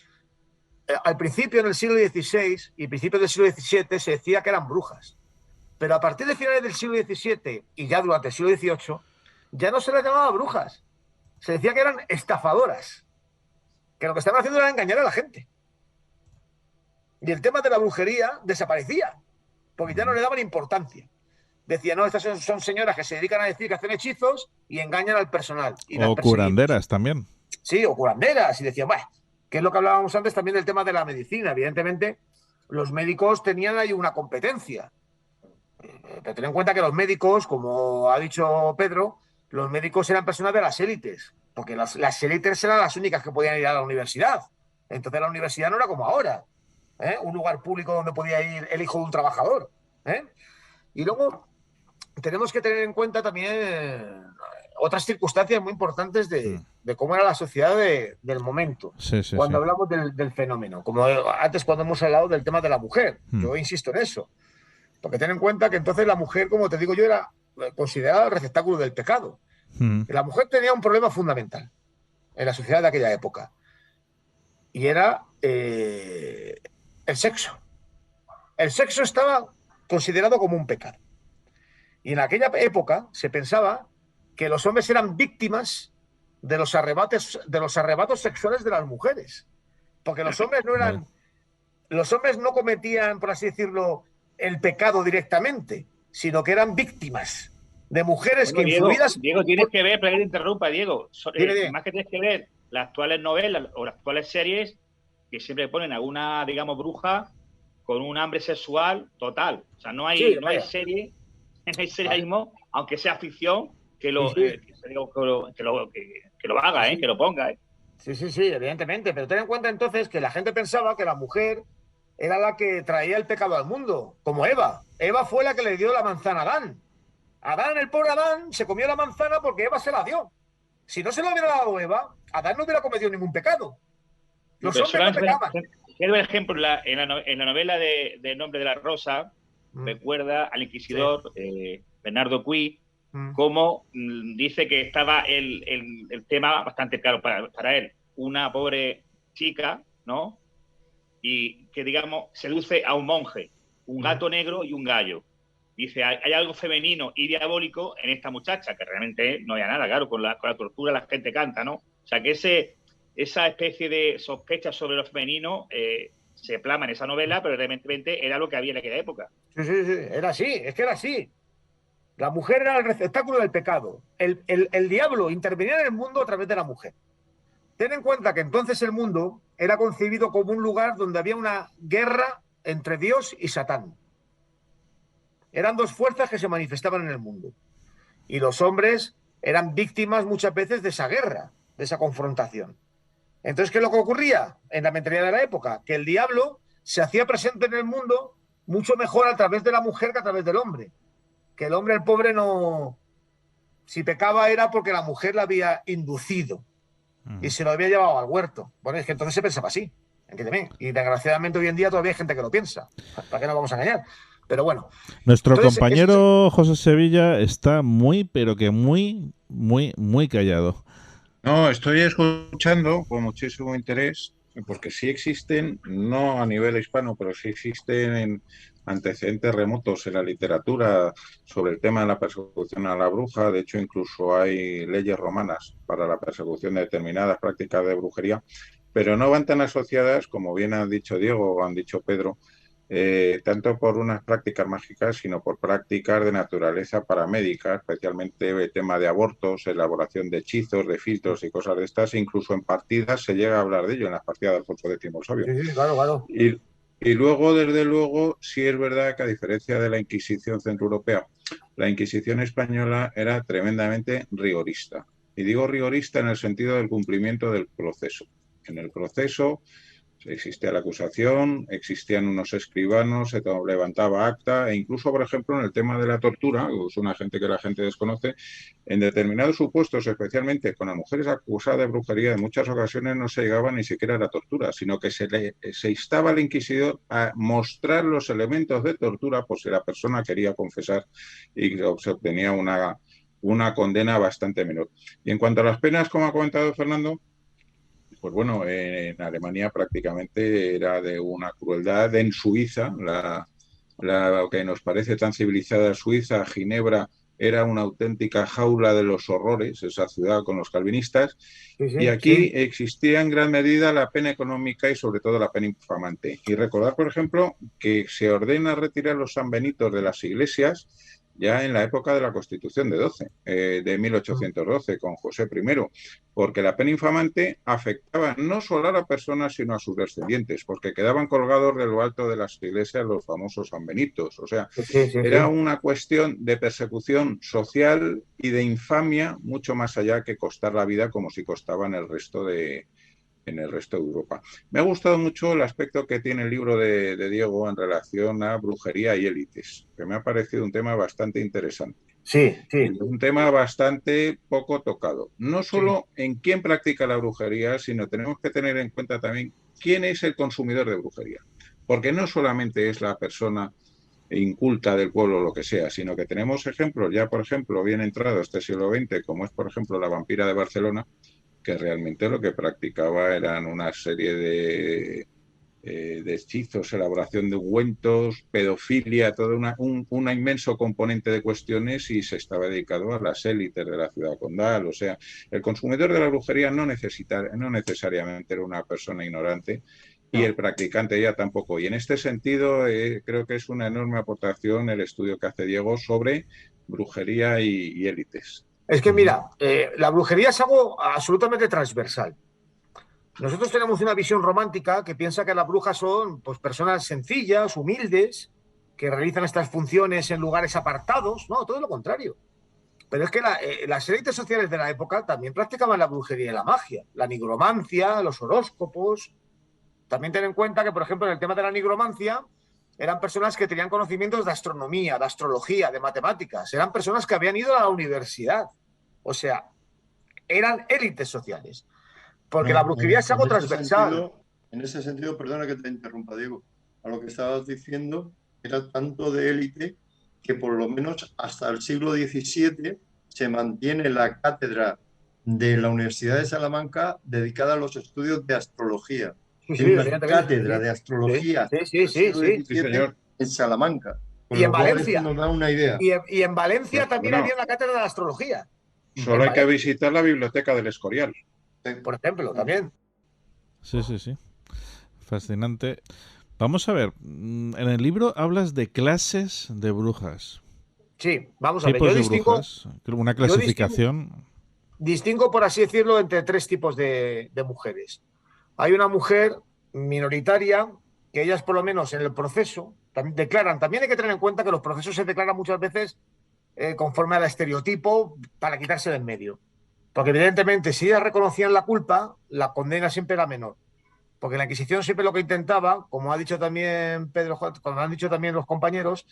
al principio, en el siglo XVI y principios del siglo XVII, se decía que eran brujas. Pero a partir de finales del siglo XVII y ya durante el siglo XVIII, ya no se les llamaba brujas. Se decía que eran estafadoras, que lo que estaban haciendo era engañar a la gente. Y el tema de la brujería desaparecía, porque ya no le daban importancia. Decían, no, estas son señoras que se dedican a decir que hacen hechizos y engañan al personal. Y o curanderas también. Sí, o curanderas. Y decían, bueno, que es lo que hablábamos antes también del tema de la medicina. Evidentemente, los médicos tenían ahí una competencia. Pero ten en cuenta que los médicos, como ha dicho Pedro, los médicos eran personas de las élites, porque las élites eran las únicas que podían ir a la universidad. Entonces la universidad no era como ahora, un lugar público donde podía ir el hijo de un trabajador. Y luego tenemos que tener en cuenta también otras circunstancias muy importantes de cómo era la sociedad del momento, cuando hablamos del fenómeno. Como antes, cuando hemos hablado del tema de la mujer, yo insisto en eso. Porque ten en cuenta que entonces la mujer, como te digo yo, era considerada el receptáculo del pecado. La mujer tenía un problema fundamental en la sociedad de aquella época. Y era el sexo. El sexo estaba considerado como un pecado. Y en aquella época se pensaba que los hombres eran víctimas de los arrebatos sexuales de las mujeres. Porque los hombres no eran... Los hombres no cometían, por así decirlo, el pecado directamente, sino que eran víctimas de mujeres que influidas... Diego, tienes que ver, pero que te interrumpa, Diego. Más que tienes que ver las actuales novelas o las actuales series que siempre ponen a una, digamos, bruja con un hambre sexual total. O sea, no hay serie mismo, aunque sea ficción, que lo haga, que lo ponga. Sí, evidentemente. Pero ten en cuenta entonces que la gente pensaba que la mujer era la que traía el pecado al mundo, como Eva. Eva fue la que le dio la manzana a Adán. El pobre Adán, se comió la manzana porque Eva se la dio. Si no se la hubiera dado Eva, Adán no hubiera cometido ningún pecado. Los hombres no pecaban. Quiero ver ejemplo en la novela de El nombre de la rosa, recuerda al inquisidor Bernardo Cuy, cómo dice que estaba el tema bastante claro para él. Una pobre chica, ¿no? Y que, digamos, seduce a un monje, un gato negro y un gallo. Dice, hay algo femenino y diabólico en esta muchacha, que realmente no hay nada, claro, con la tortura la gente canta, ¿no? O sea, que esa especie de sospecha sobre lo femenino se plasma en esa novela, pero realmente era lo que había en aquella época. Sí, era así, es que era así. La mujer era el receptáculo del pecado. El diablo intervenía en el mundo a través de la mujer. ten en cuenta que entonces el mundo era concebido como un lugar donde había una guerra entre Dios y Satán. Eran dos fuerzas que se manifestaban en el mundo. Y los hombres eran víctimas muchas veces de esa guerra, de esa confrontación. Entonces, ¿qué es lo que ocurría en la mentalidad de la época? Que el diablo se hacía presente en el mundo mucho mejor a través de la mujer que a través del hombre. Que el hombre, el pobre, no... Si pecaba era porque la mujer la había inducido y se lo había llevado al huerto. Bueno, es que entonces se pensaba así. ¿Entiéndeme? Y desgraciadamente hoy en día todavía hay gente que lo piensa. ¿Para qué nos vamos a engañar? Pero bueno. Nuestro compañero José Sevilla está muy, pero que muy callado. No, estoy escuchando con muchísimo interés, porque sí existen, no a nivel hispano, pero sí existen antecedentes remotos en la literatura sobre el tema de la persecución a la bruja. De hecho, incluso hay leyes romanas para la persecución de determinadas prácticas de brujería, pero no van tan asociadas, como bien han dicho Diego o han dicho Pedro, tanto por unas prácticas mágicas, sino por prácticas de naturaleza paramédica, especialmente el tema de abortos, elaboración de hechizos, de filtros y cosas de estas. Incluso en partidas se llega a hablar de ello, en las partidas de Alfonso X el Sabio. Sí, claro. Y luego, desde luego, sí es verdad que a diferencia de la Inquisición centroeuropea, la Inquisición española era tremendamente rigorista. Y digo rigorista en el sentido del cumplimiento del proceso. En el proceso existía la acusación, existían unos escribanos, se levantaba acta, e incluso, por ejemplo, en el tema de la tortura, es una gente que la gente desconoce, en determinados supuestos, especialmente con las mujeres acusadas de brujería, en muchas ocasiones no se llegaba ni siquiera a la tortura, sino que se instaba al inquisidor a mostrar los elementos de tortura por si la persona quería confesar, y se obtenía una condena bastante menor. Y en cuanto a las penas, como ha comentado Fernando, pues bueno, en Alemania prácticamente era de una crueldad. En Suiza, lo que nos parece tan civilizada Suiza, Ginebra, era una auténtica jaula de los horrores, esa ciudad con los calvinistas. Y aquí existía en gran medida la pena económica y sobre todo la pena infamante. Y recordar, por ejemplo, que se ordena retirar los sanbenitos de las iglesias ya en la época de la Constitución de 1812, con José I, porque la pena infamante afectaba no solo a la persona, sino a sus descendientes, porque quedaban colgados de lo alto de las iglesias los famosos sanbenitos. O sea, era una cuestión de persecución social y de infamia mucho más allá que costar la vida como si costaba en el resto de Europa. Me ha gustado mucho el aspecto que tiene el libro de Diego en relación a brujería y élites, que me ha parecido un tema bastante interesante. Sí. Un tema bastante poco tocado. No solo en quién practica la brujería, sino tenemos que tener en cuenta también quién es el consumidor de brujería. Porque no solamente es la persona inculta del pueblo o lo que sea, sino que tenemos ejemplos, ya por ejemplo, bien entrado este siglo XX, como es por ejemplo la vampira de Barcelona, que realmente lo que practicaba eran una serie de hechizos, elaboración de ungüentos, pedofilia, todo un inmenso componente de cuestiones, y se estaba dedicado a las élites de la ciudad condal. O sea, el consumidor de la brujería no necesariamente era una persona ignorante, y el practicante ya tampoco. Y en este sentido creo que es una enorme aportación el estudio que hace Diego sobre brujería y élites. Es que mira, la brujería es algo absolutamente transversal. Nosotros tenemos una visión romántica que piensa que las brujas son pues, personas sencillas, humildes, que realizan estas funciones en lugares apartados. No, todo lo contrario. Pero es que las élites sociales de la época también practicaban la brujería y la magia, la nigromancia, los horóscopos. También ten en cuenta que, por ejemplo, en el tema de la nigromancia, eran personas que tenían conocimientos de astronomía, de astrología, de matemáticas. Eran personas que habían ido a la universidad. O sea, eran élites sociales. Porque la brujería es algo transversal. En ese sentido, perdona que te interrumpa, Diego. A lo que estabas diciendo, era tanto de élite que por lo menos hasta el siglo XVII se mantiene la cátedra de la Universidad de Salamanca dedicada a los estudios de astrología. Una cátedra de astrología señor. En Salamanca. Y en Valencia. Nos da una idea. Y en Valencia también había una cátedra de astrología. Solo hay que visitar la biblioteca del Escorial. Por ejemplo, también. Sí. Fascinante. Vamos a ver, en el libro hablas de clases de brujas. Sí, vamos a ver. Tipos de brujas, una clasificación. distingo, por así decirlo, entre tres tipos de mujeres. Hay una mujer minoritaria que ellas, por lo menos en el proceso, también declaran. También hay que tener en cuenta que los procesos se declaran muchas veces conforme al estereotipo para quitarse de en medio. Porque evidentemente, si ellas reconocían la culpa, la condena siempre era menor. Porque la Inquisición siempre lo que intentaba, como ha dicho también Pedro, como han dicho también los compañeros,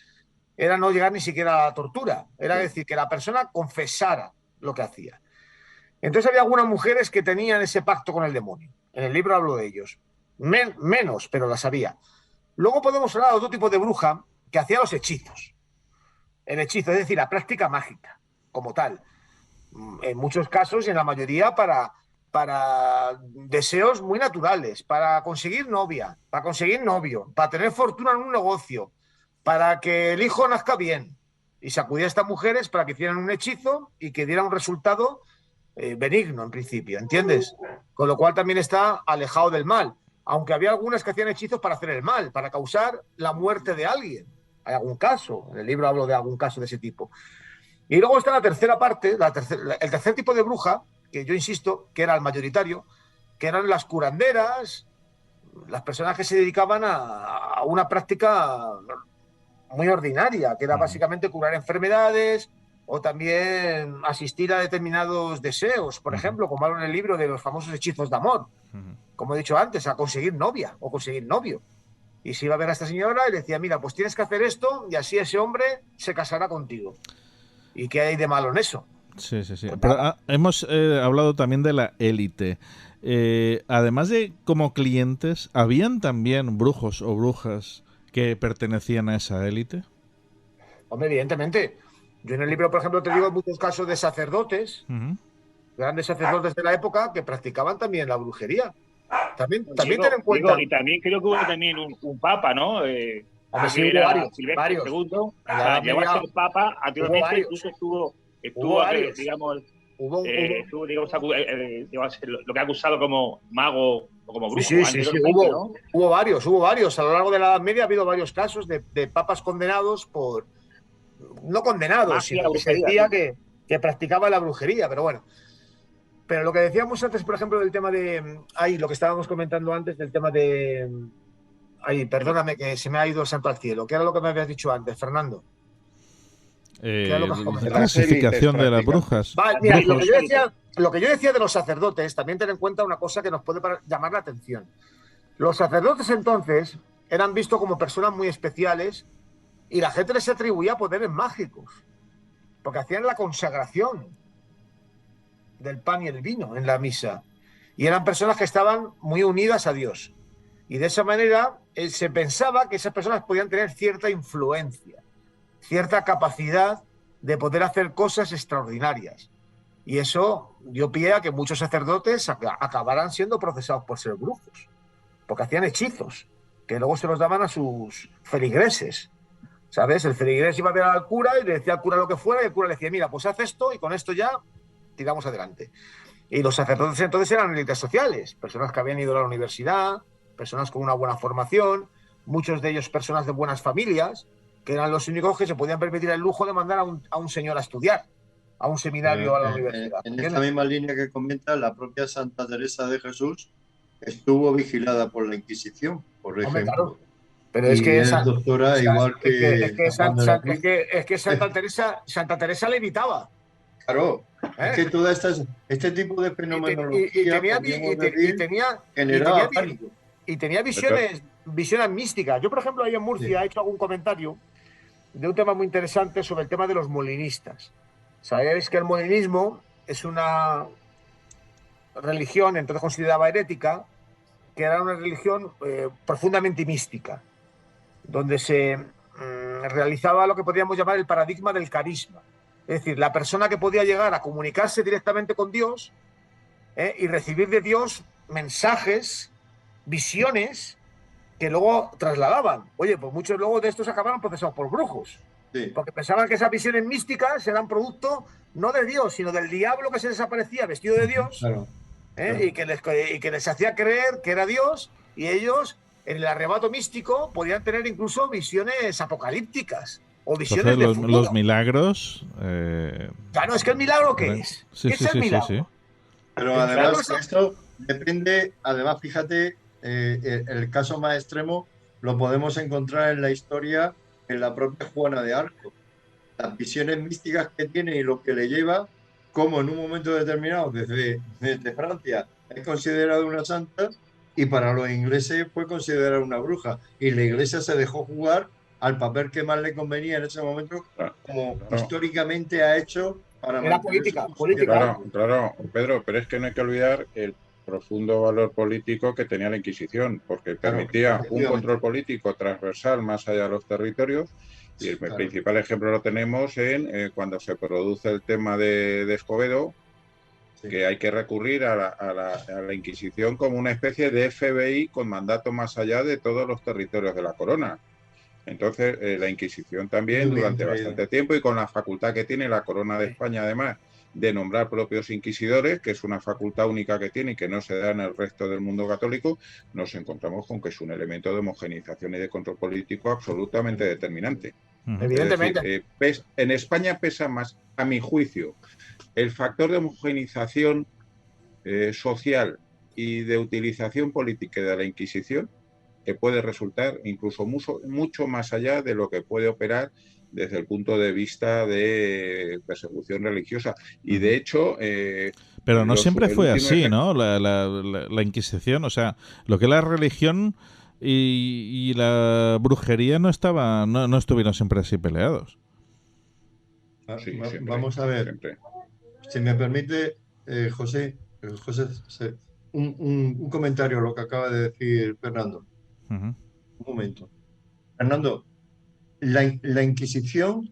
era no llegar ni siquiera a la tortura. Era decir, que la persona confesara lo que hacía. Entonces había algunas mujeres que tenían ese pacto con el demonio. En el libro hablo de ellos. Menos, pero las había. Luego podemos hablar de otro tipo de bruja que hacía los hechizos. El hechizo, es decir, la práctica mágica, como tal. En muchos casos, y en la mayoría, para deseos muy naturales, para conseguir novia, para conseguir novio, para tener fortuna en un negocio, para que el hijo nazca bien. Y se acudía a estas mujeres para que hicieran un hechizo y que diera un resultado benigno, en principio, ¿entiendes? Con lo cual también está alejado del mal. Aunque había algunas que hacían hechizos para hacer el mal, para causar la muerte de alguien. Hay algún caso, en el libro hablo de algún caso de ese tipo. Y luego está la tercera parte, el tercer tipo de bruja, que yo insisto, que era el mayoritario, que eran las curanderas, las personas que se dedicaban a una práctica muy ordinaria, que era básicamente curar enfermedades o también asistir a determinados deseos, por ejemplo, como hablo en el libro de los famosos hechizos de amor, como he dicho antes, a conseguir novia o conseguir novio. Y se iba a ver a esta señora y le decía, mira, pues tienes que hacer esto y así ese hombre se casará contigo. ¿Y qué hay de malo en eso? Sí. Pero hemos hablado también de la élite. Además de como clientes, ¿habían también brujos o brujas que pertenecían a esa élite? Hombre, evidentemente. Yo en el libro, por ejemplo, te digo muchos casos de sacerdotes, grandes sacerdotes de la época, que practicaban también la brujería. También ten en cuenta. Y también creo que hubo también un papa, ¿no? Sí, hubo varios. II, o sea, llegó a ser papa, anteriormente incluso estuvo digamos, lo que ha acusado como mago o como brujo. Sí, hubo varios. A lo largo de la Edad Media ha habido varios casos de papas condenados por... No condenados, sino que se decía que practicaba la brujería, pero bueno. Pero lo que decíamos antes, por ejemplo, del tema de... lo que estábamos comentando antes del tema de... perdóname que se me ha ido el santo al cielo. ¿Qué era lo que me habías dicho antes, Fernando? La clasificación de las brujas. Vale, mira, lo que yo decía de los sacerdotes, también ten en cuenta una cosa que nos puede llamar la atención. Los sacerdotes entonces eran vistos como personas muy especiales y la gente les atribuía poderes mágicos, porque hacían la consagración del pan y el vino en la misa. Y eran personas que estaban muy unidas a Dios. Y de esa manera se pensaba que esas personas podían tener cierta influencia, cierta capacidad de poder hacer cosas extraordinarias. Y eso dio pie a que muchos sacerdotes acabaran siendo procesados por ser brujos, porque hacían hechizos, que luego se los daban a sus feligreses. ¿Sabes? El feligrés iba a ver al cura y le decía al cura lo que fuera, y el cura le decía, mira, pues haz esto y con esto ya tiramos adelante. Y los sacerdotes entonces eran élites sociales, personas que habían ido a la universidad, personas con una buena formación, muchos de ellos personas de buenas familias, que eran los únicos que se podían permitir el lujo de mandar a un señor a estudiar, a un seminario a la universidad. En esta misma línea que comenta, la propia Santa Teresa de Jesús estuvo vigilada por la Inquisición, por ejemplo. Claro. Pero es que es doctora igual que... Es que Santa Teresa le evitaba. Claro, es que todo este tipo de fenomenología y tenía visiones místicas. Yo, por ejemplo, ahí en Murcia he hecho algún comentario de un tema muy interesante sobre el tema de los molinistas. Sabéis que el molinismo es una religión, entonces consideraba herética, que era una religión profundamente mística, donde se realizaba lo que podríamos llamar el paradigma del carisma. Es decir, la persona que podía llegar a comunicarse directamente con Dios y recibir de Dios mensajes, visiones, que luego trasladaban. Oye, pues muchos luego de estos acabaron procesados por brujos. Sí. Porque pensaban que esas visiones místicas eran producto no de Dios, sino del diablo que se desaparecía vestido de Dios. Claro. Claro. Y que les hacía creer que era Dios, y ellos, en el arrebato místico, podían tener incluso visiones apocalípticas. o visiones Entonces, de futuro. los milagros... Claro, es que el milagro, ¿qué es? Sí, ¿Qué sí, es el sí, milagro? sí. Pero El milagro además es- esto depende, además fíjate, el caso más extremo lo podemos encontrar en la historia, en la propia Juana de Arco. Las visiones místicas que tiene y lo que le lleva, como en un momento determinado desde Francia es considerada una santa y para los ingleses fue considerada una bruja. Y la iglesia se dejó jugar al papel que más le convenía en ese momento, como históricamente ha hecho para Era mantener su política. Claro, claro, Pedro, pero es que no hay que olvidar el profundo valor político que tenía la Inquisición, porque permitía un efectivamente. control político transversal más allá de los territorios. Y el principal ejemplo lo tenemos en cuando se produce el tema de Escobedo, que hay que recurrir a la Inquisición como una especie de FBI con mandato más allá de todos los territorios de la corona. Entonces, la Inquisición también durante bastante tiempo, y con la facultad que tiene la Corona de España, además, de nombrar propios inquisidores, que es una facultad única que tiene y que no se da en el resto del mundo católico, nos encontramos con que es un elemento de homogeneización y de control político absolutamente determinante. Evidentemente. Es decir, en España pesa más, a mi juicio, el factor de homogeneización social y de utilización política de la Inquisición, que puede resultar incluso mucho más allá de lo que puede operar desde el punto de vista de persecución religiosa. Y de hecho... pero no siempre fue así, ¿no? La Inquisición, o sea, lo que es la religión y la brujería no estuvieron siempre así peleados. Sí, siempre, vamos a ver, siempre. Si me permite, José, un comentario a lo que acaba de decir Fernando. Un momento. Fernando, la Inquisición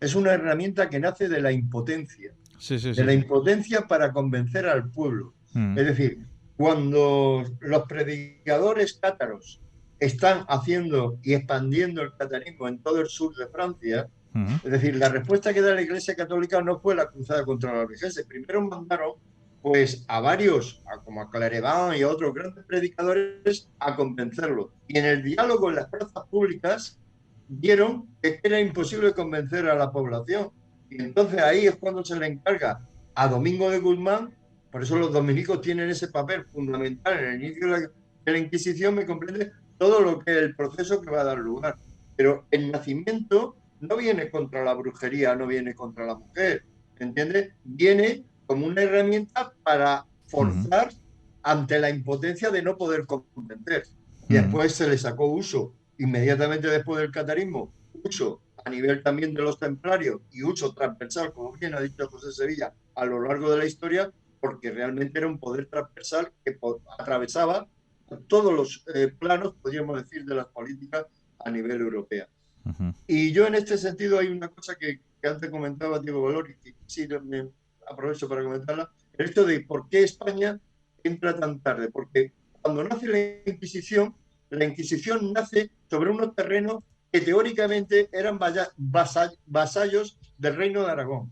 es una herramienta que nace de la impotencia. De la impotencia para convencer al pueblo. Es decir, cuando los predicadores cátaros están haciendo y expandiendo el catarismo en todo el sur de Francia, es decir, la respuesta que da la Iglesia Católica no fue la cruzada contra los albigenses. Primero mandaron pues a varios, como a Clairvaux y a otros grandes predicadores, a convencerlos. Y en el diálogo en las plazas públicas vieron que era imposible convencer a la población. Y entonces ahí es cuando se le encarga a Domingo de Guzmán. Por eso los dominicos tienen ese papel fundamental en el inicio de la Inquisición, me comprende, todo lo que es el proceso que va a dar lugar. Pero el nacimiento no viene contra la brujería, no viene contra la mujer, ¿entiendes? Viene como una herramienta para forzar ante la impotencia de no poder convencer. Y después se le sacó uso, inmediatamente después del catarismo, uso a nivel también de los templarios y uso transversal, como bien ha dicho José Sevilla, a lo largo de la historia, porque realmente era un poder transversal que atravesaba todos los planos, podríamos decir, de las políticas a nivel europeo. Y yo en este sentido hay una cosa que antes comentaba Diego Valor y que sí me aprovecho para comentarla, el hecho de por qué España entra tan tarde, porque cuando nace la Inquisición nace sobre unos terrenos que teóricamente eran vasallos del Reino de Aragón.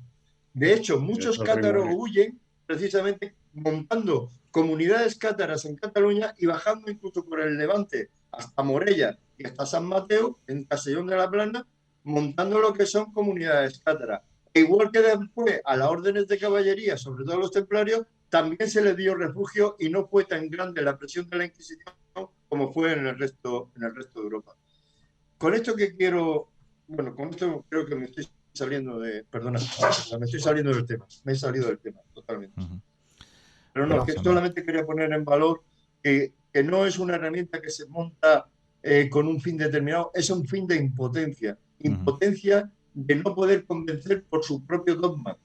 De hecho, muchos cátaros huyen precisamente montando comunidades cátaras en Cataluña y bajando incluso por el Levante hasta Morella y hasta San Mateo, en Castellón de la Plana, montando lo que son comunidades cátaras. E igual que después a las órdenes de caballería, sobre todo a los templarios, también se les dio refugio y no fue tan grande la presión de la Inquisición como fue en el resto de Europa. Con esto que quiero, bueno, con esto creo que me estoy saliendo de, perdona, me estoy saliendo del tema, me he salido del tema totalmente. Pero no, que solamente quería poner en valor que no es una herramienta que se monta con un fin determinado, es un fin de impotencia de no poder convencer por su propio dogma.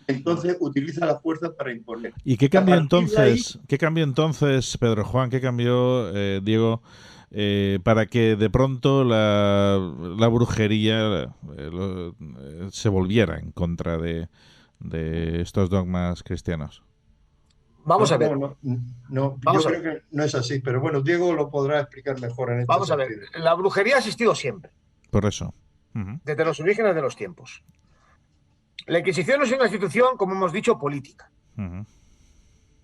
Entonces utiliza la fuerza para imponer. ¿Y qué cambió entonces? ¿Qué cambió entonces, Pedro Juan? ¿Qué cambió, Diego, para que de pronto la brujería se volviera en contra de estos dogmas cristianos? Vamos a ver. Yo creo que no es así, pero bueno, Diego lo podrá explicar mejor en este Vamos sentido. A ver, la brujería ha existido siempre. Por eso. Desde los orígenes de los tiempos. La Inquisición es una institución, como hemos dicho, política.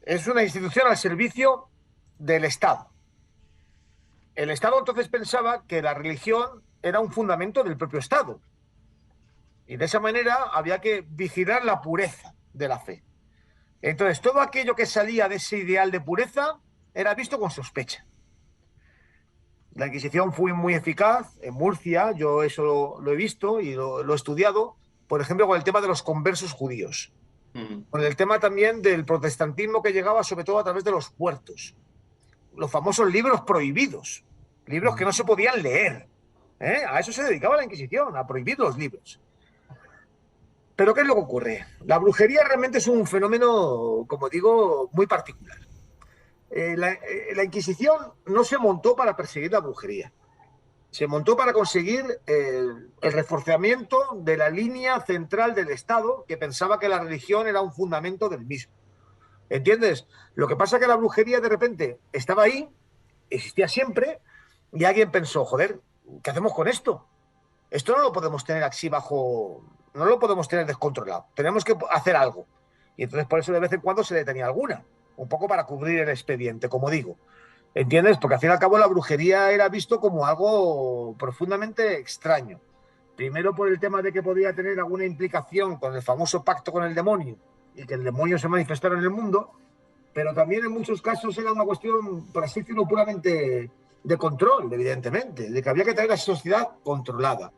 Es una institución al servicio del Estado. El Estado entonces pensaba que la religión era un fundamento del propio Estado. Y de esa manera había que vigilar la pureza de la fe. Entonces, todo aquello que salía de ese ideal de pureza era visto con sospecha. La Inquisición fue muy eficaz en Murcia, yo eso lo he visto y lo he estudiado, por ejemplo, con el tema de los conversos judíos, con el tema también del protestantismo que llegaba sobre todo a través de los puertos, los famosos libros prohibidos, libros que no se podían leer. A eso se dedicaba la Inquisición, a prohibir los libros. Pero ¿qué es lo que ocurre? La brujería realmente es un fenómeno, como digo, muy particular. La Inquisición no se montó para perseguir la brujería. Se montó para conseguir el reforzamiento de la línea central del Estado, que pensaba que la religión era un fundamento del mismo. ¿Entiendes? Lo que pasa es que la brujería de repente estaba ahí, existía siempre, y alguien pensó, joder, ¿qué hacemos con esto? Esto no lo podemos tener así bajo... No lo podemos tener descontrolado. Tenemos que hacer algo. Y entonces por eso de vez en cuando se detenía alguna. Un poco para cubrir el expediente, como digo. ¿Entiendes? Porque al fin y al cabo la brujería era visto como algo profundamente extraño. Primero por el tema de que podía tener alguna implicación con el famoso pacto con el demonio y que el demonio se manifestara en el mundo, pero también en muchos casos era una cuestión, por así decirlo, puramente de control, evidentemente, de que había que tener una sociedad controlada,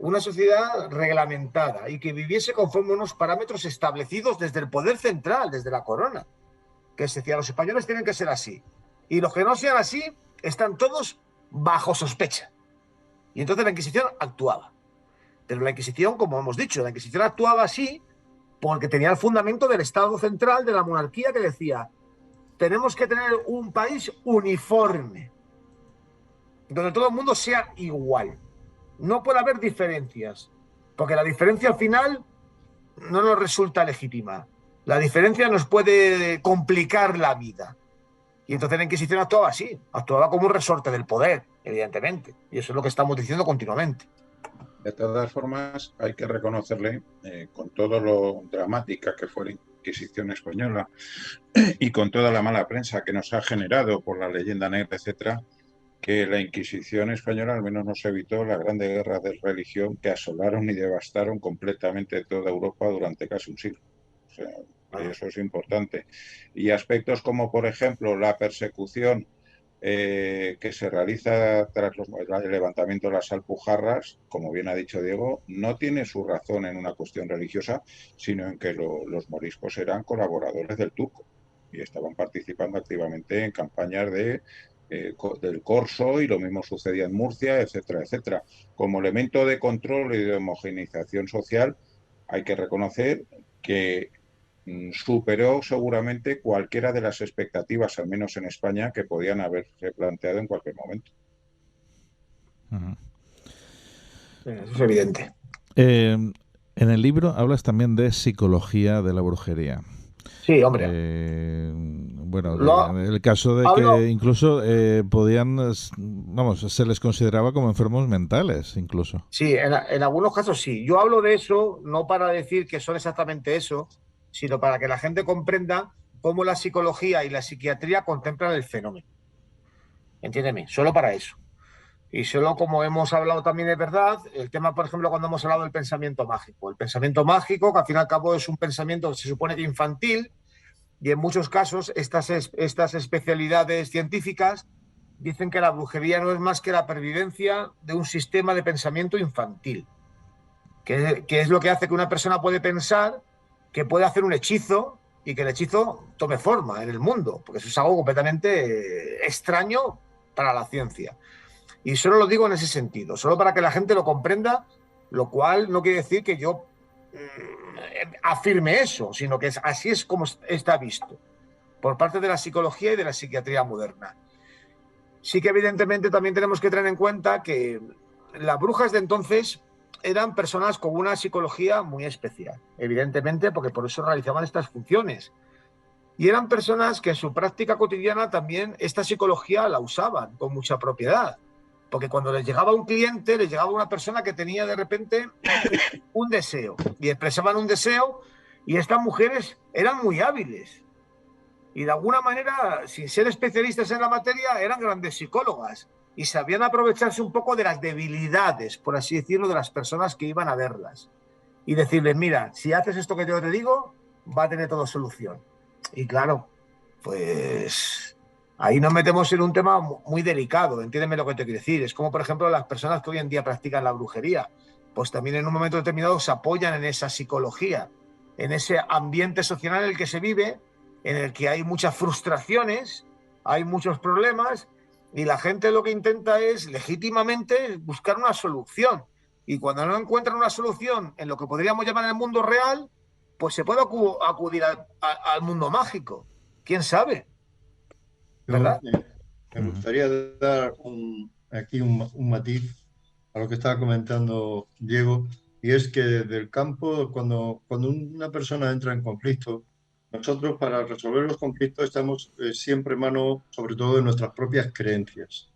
una sociedad reglamentada y que viviese conforme a unos parámetros establecidos desde el poder central, desde la corona, que se decía, los españoles tienen que ser así, y los que no sean así están todos bajo sospecha. Y entonces la Inquisición actuaba. Pero la Inquisición, como hemos dicho, la Inquisición actuaba así porque tenía el fundamento del Estado central, de la monarquía, que decía, tenemos que tener un país uniforme, donde todo el mundo sea igual. No puede haber diferencias, porque la diferencia al final no nos resulta legítima. La diferencia nos puede complicar la vida. Y entonces la Inquisición actuaba así, actuaba como un resorte del poder, evidentemente. Y eso es lo que estamos diciendo continuamente. De todas formas, hay que reconocerle, con todo lo dramática que fue la Inquisición española y con toda la mala prensa que nos ha generado por la leyenda negra, etcétera, que la Inquisición española al menos nos evitó las grandes guerras de religión que asolaron y devastaron completamente toda Europa durante casi un siglo. O sea, eso es importante. Y aspectos como, por ejemplo, la persecución que se realiza tras el levantamiento de las Alpujarras, como bien ha dicho Diego, no tiene su razón en una cuestión religiosa, sino en que los moriscos eran colaboradores del turco y estaban participando activamente en campañas del Corso, y lo mismo sucedía en Murcia, etcétera, etcétera. Como elemento de control y de homogeneización social, hay que reconocer que superó seguramente cualquiera de las expectativas, al menos en España, que podían haberse planteado en cualquier momento. Eso es evidente. En el libro hablas también de psicología de la brujería. Sí, hombre. Bueno, el caso de que incluso se les consideraba como enfermos mentales, incluso. Sí, en algunos casos sí. Yo hablo de eso no para decir que son exactamente eso, sino para que la gente comprenda cómo la psicología y la psiquiatría contemplan el fenómeno. Entiéndeme, solo para eso. Y solo, como hemos hablado también, es verdad, el tema, por ejemplo, cuando hemos hablado del pensamiento mágico. El pensamiento mágico, que al fin y al cabo es un pensamiento que se supone que infantil, y en muchos casos estas especialidades científicas dicen que la brujería no es más que la pervivencia de un sistema de pensamiento infantil, que es lo que hace que una persona puede pensar que puede hacer un hechizo y que el hechizo tome forma en el mundo, porque eso es algo completamente extraño para la ciencia. Y solo lo digo en ese sentido, solo para que la gente lo comprenda, lo cual no quiere decir que yo afirme eso, sino que así es como está visto por parte de la psicología y de la psiquiatría moderna. Sí que evidentemente también tenemos que tener en cuenta que las brujas de entonces eran personas con una psicología muy especial, evidentemente, porque por eso realizaban estas funciones. Y eran personas que en su práctica cotidiana también esta psicología la usaban con mucha propiedad. Porque cuando les llegaba un cliente, les llegaba una persona que tenía de repente un deseo. Y expresaban un deseo, y estas mujeres eran muy hábiles. Y de alguna manera, sin ser especialistas en la materia, eran grandes psicólogas. Y sabían aprovecharse un poco de las debilidades, por así decirlo, de las personas que iban a verlas. y decirles, mira, si haces esto que yo te digo, va a tener todo solución. Y claro, pues ahí nos metemos en un tema muy delicado, entiéndeme lo que te quiero decir. Es como, por ejemplo, las personas que hoy en día practican la brujería, pues también en un momento determinado se apoyan en esa psicología, en ese ambiente social en el que se vive, en el que hay muchas frustraciones, hay muchos problemas, y la gente lo que intenta es legítimamente buscar una solución. Y cuando no encuentran una solución en lo que podríamos llamar el mundo real, pues se puede acudir al mundo mágico. ¿Quién sabe? ¿Verdad? Me gustaría dar aquí un matiz a lo que estaba comentando Diego, y es que desde el campo, cuando una persona entra en conflicto, nosotros para resolver los conflictos estamos siempre en mano, sobre todo, de nuestras propias creencias.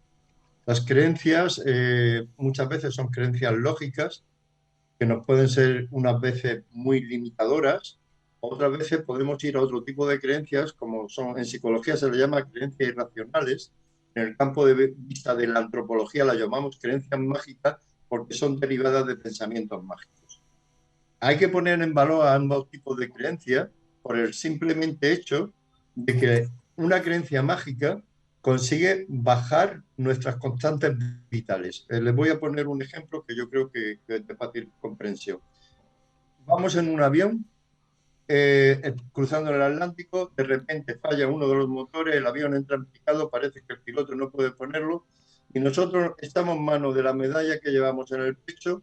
Las creencias muchas veces son creencias lógicas, que nos pueden ser unas veces muy limitadoras, otras veces podemos ir a otro tipo de creencias, como son, en psicología se le llama creencias irracionales, en el campo de vista de la antropología la llamamos creencias mágicas porque son derivadas de pensamientos mágicos. Hay que poner en valor a ambos tipos de creencias por el simplemente hecho de que una creencia mágica consigue bajar nuestras constantes vitales. Les voy a poner un ejemplo que yo creo que es de fácil comprensión. Vamos en un avión cruzando el Atlántico, de repente falla uno de los motores, el avión entra en picado, parece que el piloto no puede ponerlo, y nosotros estamos en manos de la medalla que llevamos en el pecho,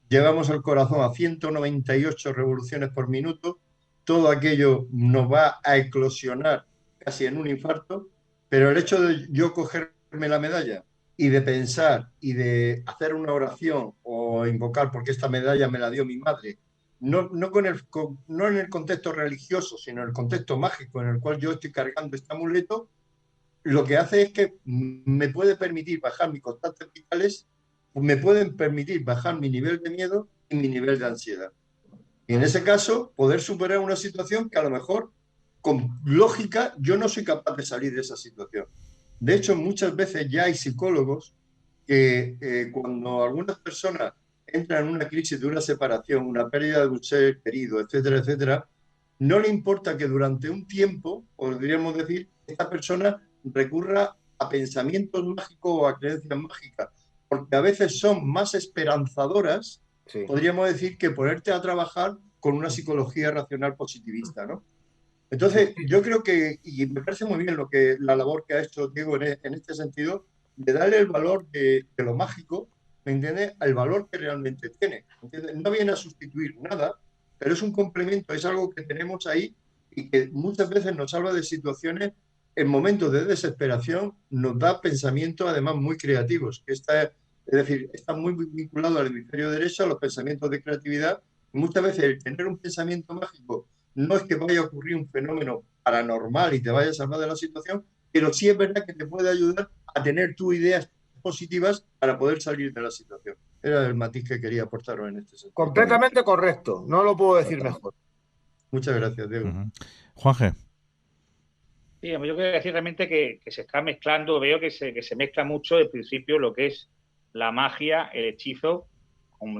llevamos el corazón a 198 revoluciones por minuto, todo aquello nos va a eclosionar casi en un infarto, pero el hecho de yo cogerme la medalla y de pensar y de hacer una oración o invocar, porque esta medalla me la dio mi madre, no en el contexto religioso, sino en el contexto mágico en el cual yo estoy cargando este amuleto, lo que hace es que me puede permitir bajar mis constantes vitales, me pueden permitir bajar mi nivel de miedo y mi nivel de ansiedad. Y en ese caso, poder superar una situación que a lo mejor, con lógica, yo no soy capaz de salir de esa situación. De hecho, muchas veces ya hay psicólogos que cuando algunas personas entran en una crisis de una separación, una pérdida de un ser querido, etcétera, etcétera, no le importa que durante un tiempo, podríamos decir, esta persona recurra a pensamientos mágicos o a creencias mágicas, porque a veces son más esperanzadoras, sí, podríamos decir, que ponerte a trabajar con una psicología racional positivista, ¿no? Entonces, yo creo que, y me parece muy bien la labor que ha hecho Diego en este sentido, de darle el valor de lo mágico, ¿me entiendes?, al valor que realmente tiene. ¿Entiendes? No viene a sustituir nada, pero es un complemento, es algo que tenemos ahí y que muchas veces nos salva de situaciones en momentos de desesperación, nos da pensamientos además muy creativos, que es decir, está muy vinculado al hemisferio derecho, a los pensamientos de creatividad. Muchas veces el tener un pensamiento mágico no es que vaya a ocurrir un fenómeno paranormal y te vaya a salvar de la situación, pero sí es verdad que te puede ayudar a tener tus ideas positivas para poder salir de la situación. Era el matiz que quería aportaros en este sentido. Completamente correcto, no lo puedo decir mejor. Muchas gracias, Diego. Juanje. Sí, yo quiero decir realmente que se está mezclando, veo que se mezcla mucho al principio lo que es la magia, el hechizo, con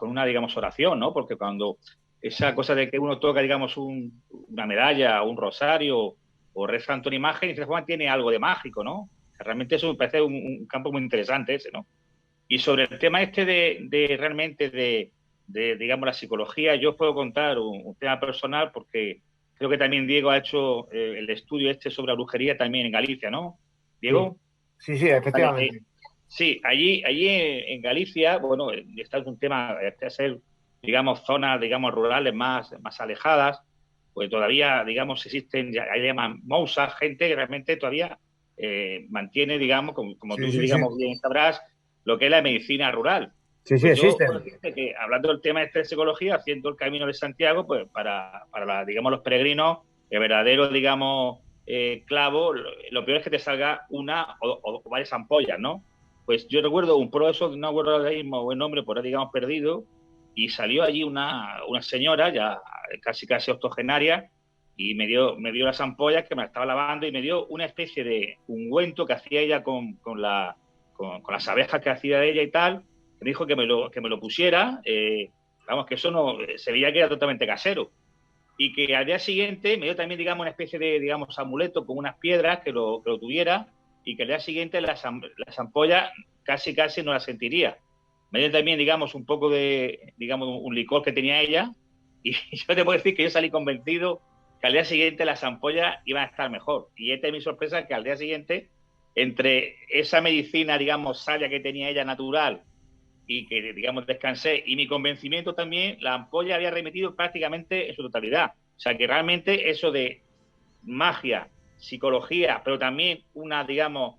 una oración, ¿no? Porque cuando esa cosa de que uno toca, digamos, una medalla, un rosario o reza ante una imagen, y de esa forma tiene algo de mágico, ¿no? Realmente eso me parece un campo muy interesante ese, ¿no? Y sobre el tema este de digamos, la psicología, yo os puedo contar un tema personal porque creo que también Diego ha hecho el estudio este sobre la brujería también en Galicia, ¿no? ¿Diego? Sí, efectivamente. Sí, allí en Galicia, bueno, está un tema, este es digamos, zonas, digamos, rurales más alejadas, pues todavía, digamos, existen, ahí llaman mousas, gente que realmente todavía mantiene, digamos, como tú, digamos, bien sabrás, lo que es la medicina rural. Sí, pues existe. Que, hablando del tema de psicología, haciendo el Camino de Santiago, pues para digamos, los peregrinos, el verdadero, digamos, clavo, lo peor es que te salga una o varias ampollas, ¿no? Pues yo recuerdo un profesor, no recuerdo ahora mismo buen nombre, por ahí, digamos, perdido, y salió allí una señora ya casi octogenaria y me dio las ampollas que me las estaba lavando y me dio una especie de ungüento que hacía ella con las abejas que hacía ella y tal. Me dijo que me lo pusiera, vamos, que eso no se veía que era totalmente casero. Y que al día siguiente me dio también, digamos, una especie de, digamos, amuleto con unas piedras que lo tuviera, y que al día siguiente las ampollas casi no las sentiría. Me dio también, digamos, un poco de, digamos, un licor que tenía ella, y yo te puedo decir que yo salí convencido que al día siguiente las ampollas iban a estar mejor. Y esta es mi sorpresa, que al día siguiente, entre esa medicina, digamos, sabia que tenía ella natural, y que, digamos, descansé, y mi convencimiento también, la ampolla había remitido prácticamente en su totalidad. O sea, que realmente eso de magia, psicología, pero también una, digamos,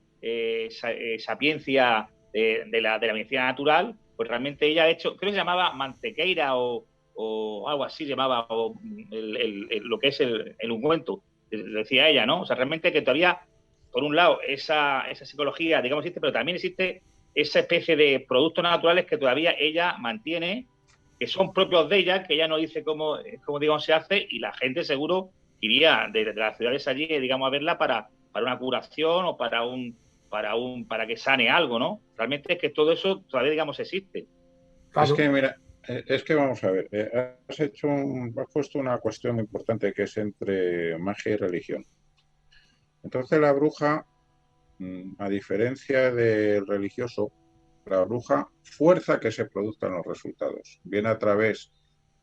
sapiencia de la medicina natural, pues realmente ella, de hecho, creo que se llamaba mantequeira o algo así, llamaba, o lo que es el ungüento, decía ella, ¿no? O sea, realmente que todavía, por un lado, esa psicología, digamos, existe, pero también existe esa especie de productos naturales que todavía ella mantiene, que son propios de ella, que ella no dice cómo digamos, se hace, y la gente seguro iría de las ciudades allí, digamos, a verla para una curación o para que sane algo, ¿no? Realmente es que todo eso todavía, digamos, existe. Claro. Es que, mira, es que vamos a ver, has puesto una cuestión muy importante, que es entre magia y religión. Entonces la bruja, a diferencia del religioso, la bruja fuerza que se produzcan los resultados, bien a través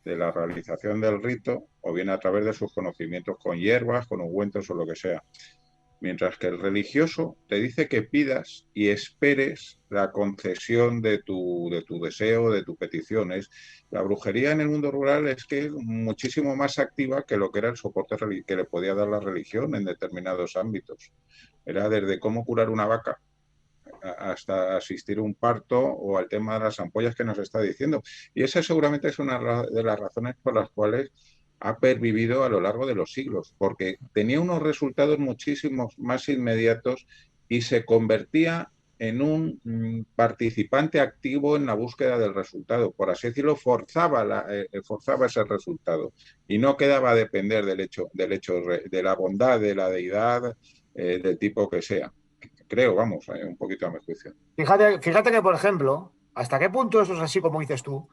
de la realización del rito o bien a través de sus conocimientos con hierbas, con ungüentos o lo que sea. Mientras que el religioso te dice que pidas y esperes la concesión de tu deseo, de tu petición. La brujería en el mundo rural es que es muchísimo más activa que lo que era el soporte que le podía dar la religión en determinados ámbitos. Era desde cómo curar una vaca hasta asistir a un parto o al tema de las ampollas que nos está diciendo. Y esa seguramente es una de las razones por las cuales ha pervivido a lo largo de los siglos, porque tenía unos resultados muchísimo más inmediatos y se convertía en un participante activo en la búsqueda del resultado. Por así decirlo, forzaba ese resultado y no quedaba a depender del hecho de la bondad de la deidad, del tipo que sea. Creo, vamos, un poquito a mi juicio. Fíjate que, por ejemplo, ¿hasta qué punto eso es así como dices tú?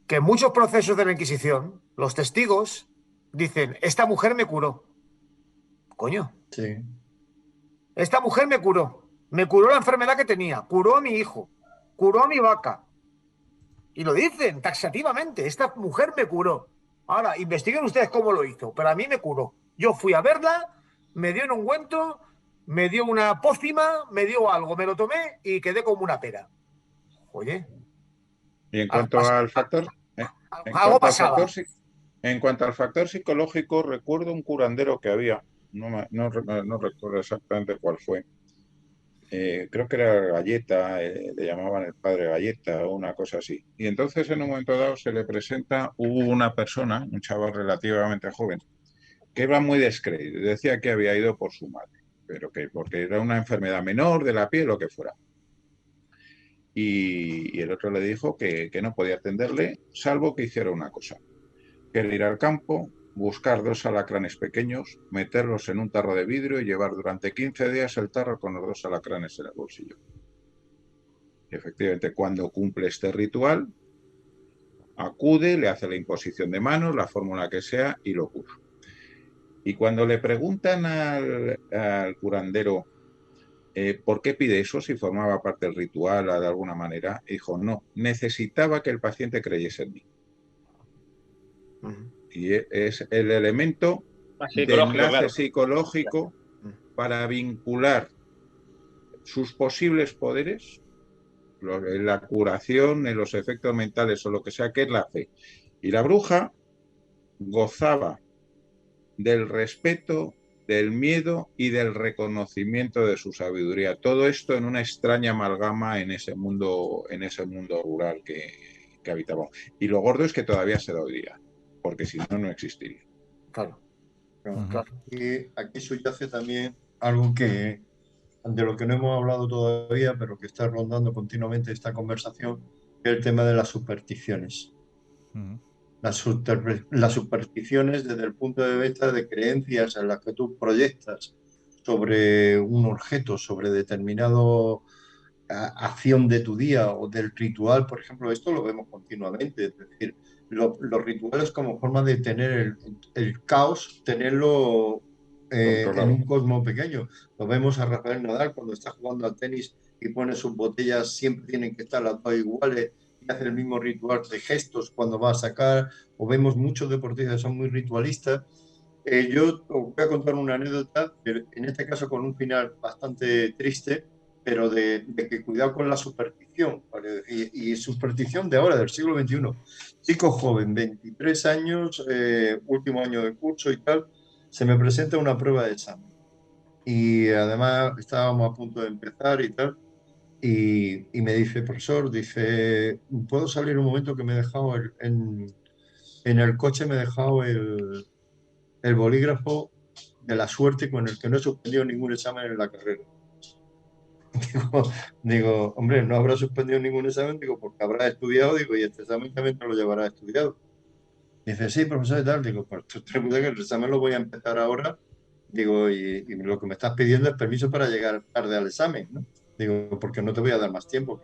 Que en muchos procesos de la Inquisición, los testigos dicen, esta mujer me curó. Coño. Sí. Esta mujer me curó la enfermedad que tenía, curó a mi hijo, curó a mi vaca. Y lo dicen taxativamente, esta mujer me curó. Ahora, investiguen ustedes cómo lo hizo, pero a mí me curó. Yo fui a verla, me dio un ungüento, me dio una pócima, me dio algo, me lo tomé y quedé como una pera. Oye. Y en cuanto al factor... En cuanto al factor psicológico, recuerdo un curandero que había, no recuerdo exactamente cuál fue. Creo que era Galleta, le llamaban el padre Galleta o una cosa así. Y entonces en un momento dado se le presenta una persona, un chaval relativamente joven, que iba muy descreído. Decía que había ido por su madre, pero que porque era una enfermedad menor de la piel o que fuera. Y el otro le dijo que no podía atenderle, salvo que hiciera una cosa, que era ir al campo, buscar 2 alacranes pequeños, meterlos en un tarro de vidrio y llevar durante 15 días el tarro con los 2 alacranes en el bolsillo. Y efectivamente, cuando cumple este ritual, acude, le hace la imposición de manos, la fórmula que sea, y lo cura. Y cuando le preguntan al curandero ¿por qué pide eso si formaba parte del ritual de alguna manera? Dijo, no, necesitaba que el paciente creyese en mí. Y es el elemento de enlace psicológico para vincular sus posibles poderes, la curación, en los efectos mentales o lo que sea, que es la fe. Y la bruja gozaba del respeto, del miedo y del reconocimiento de su sabiduría. Todo esto en una extraña amalgama en ese mundo rural que habitamos. Y lo gordo es que todavía se da hoy día, porque si no, no existiría. Claro. Y aquí subyace también algo de lo que no hemos hablado todavía, pero que está rondando continuamente esta conversación, que es el tema de las supersticiones. Las supersticiones desde el punto de vista de creencias en las que tú proyectas sobre un objeto, sobre determinado acción de tu día o del ritual, por ejemplo, esto lo vemos continuamente, es decir, los rituales como forma de tener el caos, tenerlo en un cosmos pequeño. Lo vemos a Rafael Nadal cuando está jugando al tenis y pone sus botellas, siempre tienen que estar las dos iguales y hace el mismo ritual de gestos cuando va a sacar, o vemos muchos deportistas que son muy ritualistas. Yo os voy a contar una anécdota, en este caso con un final bastante triste, pero de que cuidado con la superstición, ¿vale? Y superstición de ahora, del siglo XXI. Chico joven, 23 años, último año de curso y tal, se me presenta una prueba de examen. Y además estábamos a punto de empezar y tal, y me dice, profesor, dice, ¿puedo salir un momento que me he dejado en el coche, me he dejado el bolígrafo de la suerte con el que no he suspendido ningún examen en la carrera? Digo, hombre, no habrá suspendido ningún examen, digo, porque habrá estudiado, digo, y este examen también te lo llevará estudiado. Dice, sí, profesor, y tal. Digo, pues tú ten cuidado que el examen lo voy a empezar ahora, digo, y lo que me estás pidiendo es permiso para llegar tarde al examen, ¿no? Digo, porque no te voy a dar más tiempo,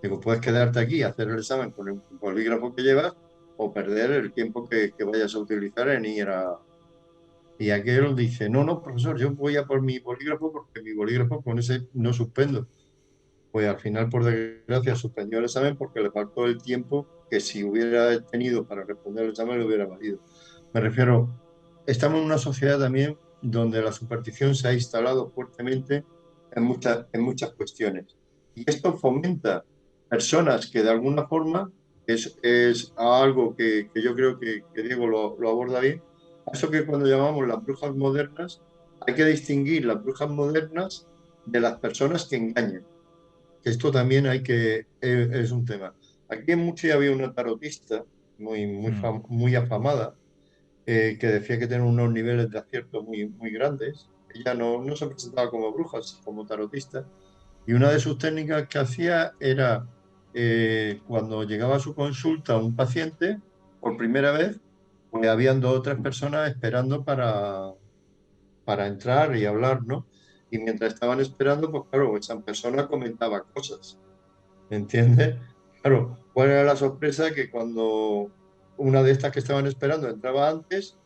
digo, puedes quedarte aquí, hacer el examen con el bolígrafo que llevas, o perder el tiempo que vayas a utilizar en ir a... Y aquel dice, no, profesor, yo voy a por mi bolígrafo porque mi bolígrafo con ese no suspendo. Pues al final, por desgracia, suspendió el examen porque le faltó el tiempo que si hubiera tenido para responder el examen le hubiera valido. Me refiero, estamos en una sociedad también donde la superstición se ha instalado fuertemente en muchas cuestiones. Y esto fomenta personas que de alguna forma, es algo que yo creo que Diego lo aborda bien, eso que cuando llamamos las brujas modernas, hay que distinguir las brujas modernas de las personas que engañan. Esto también es un tema. Aquí en Murcia había una tarotista muy afamada, que decía que tenía unos niveles de acierto muy grandes. Ella no se presentaba como bruja, sino como tarotista. Y una de sus técnicas que hacía era, cuando llegaba a su consulta un paciente, por primera vez, pues habían 2 o 3 personas esperando para entrar y hablar, ¿no? Y mientras estaban esperando, pues claro, esa persona comentaba cosas, ¿entiendes? Claro, ¿cuál era la sorpresa? Que cuando una de estas que estaban esperando entraba antes,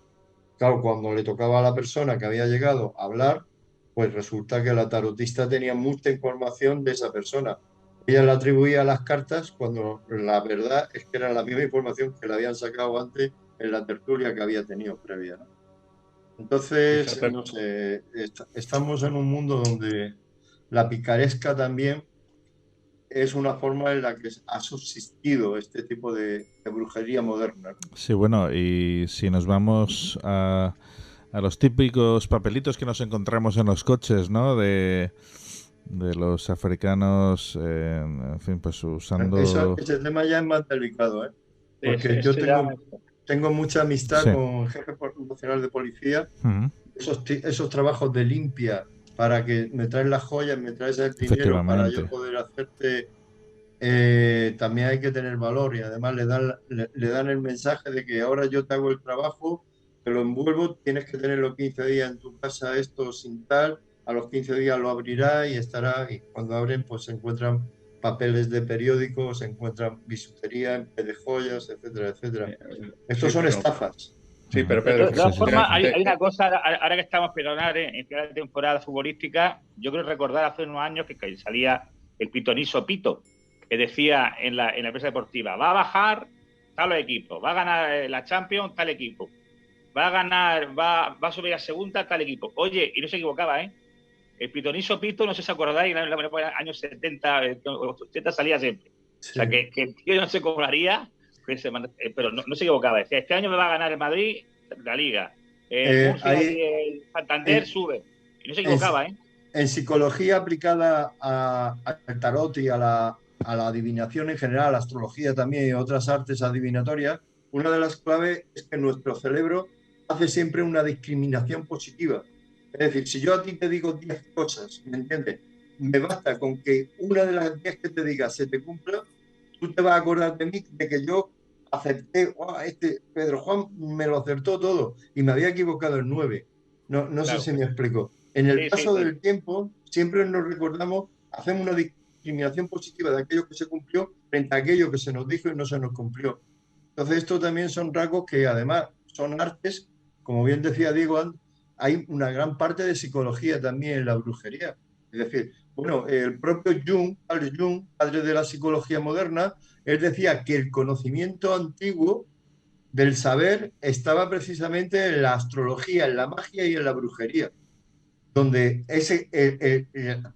claro, cuando le tocaba a la persona que había llegado a hablar, pues resulta que la tarotista tenía mucha información de esa persona. Ella le atribuía las cartas cuando la verdad es que era la misma información que le habían sacado antes en la tertulia que había tenido previa, ¿no? Entonces, no sé, estamos en un mundo donde la picaresca también es una forma en la que ha subsistido este tipo de brujería moderna, ¿no? Sí, bueno, y si nos vamos a los típicos papelitos que nos encontramos en los coches, ¿no? De los africanos, en fin, pues usando... Ese tema ya es más delicado, ¿eh? Porque yo tengo mucha amistad con el jefe nacional de policía. Esos trabajos de limpia para que me traes las joyas, me traes el dinero para yo poder hacerte... también hay que tener valor, y además le dan el mensaje de que ahora yo te hago el trabajo, te lo envuelvo, tienes que tenerlo 15 días en tu casa, esto sin tal, a los 15 días lo abrirá y estará, y cuando abren pues se encuentran papeles de periódicos, se encuentran bisutería, de joyas, etcétera, etcétera. Estos son estafas. Sí, pero Pedro, de todas formas, hay una cosa, ahora que estamos en final de temporada futbolística, yo creo recordar hace unos años que salía el pitoniso Pito, que decía en la empresa deportiva, va a bajar tal equipo, va a ganar la Champions tal equipo, va a subir a segunda tal equipo. Oye, y no se equivocaba, ¿eh? El pitoniso Pito, no sé si acordáis, en los años 70, 80 salía siempre. Sí. O sea, que el tío no se cobraría, pero no se equivocaba. Decía, este año me va a ganar el Madrid la Liga. El Santander sube. Y no se equivocaba, ¿eh? En psicología aplicada al tarot y a la adivinación en general, a la astrología también y otras artes adivinatorias, una de las claves es que nuestro cerebro hace siempre una discriminación positiva. Es decir, si yo a ti te digo 10 cosas, ¿me entiendes? Me basta con que una de las 10 que te diga se te cumpla, tú te vas a acordar de mí, de que yo acerté, Pedro Juan me lo acertó todo y me había equivocado en 9. No sé si me explico. En el paso del tiempo, siempre nos recordamos, hacemos una discriminación positiva de aquello que se cumplió frente a aquello que se nos dijo y no se nos cumplió. Entonces, esto también son rasgos que además son artes, como bien decía Diego, hay una gran parte de psicología también en la brujería. Es decir, bueno, el propio Jung, Carl Jung, padre de la psicología moderna, él decía que el conocimiento antiguo del saber estaba precisamente en la astrología, en la magia y en la brujería, donde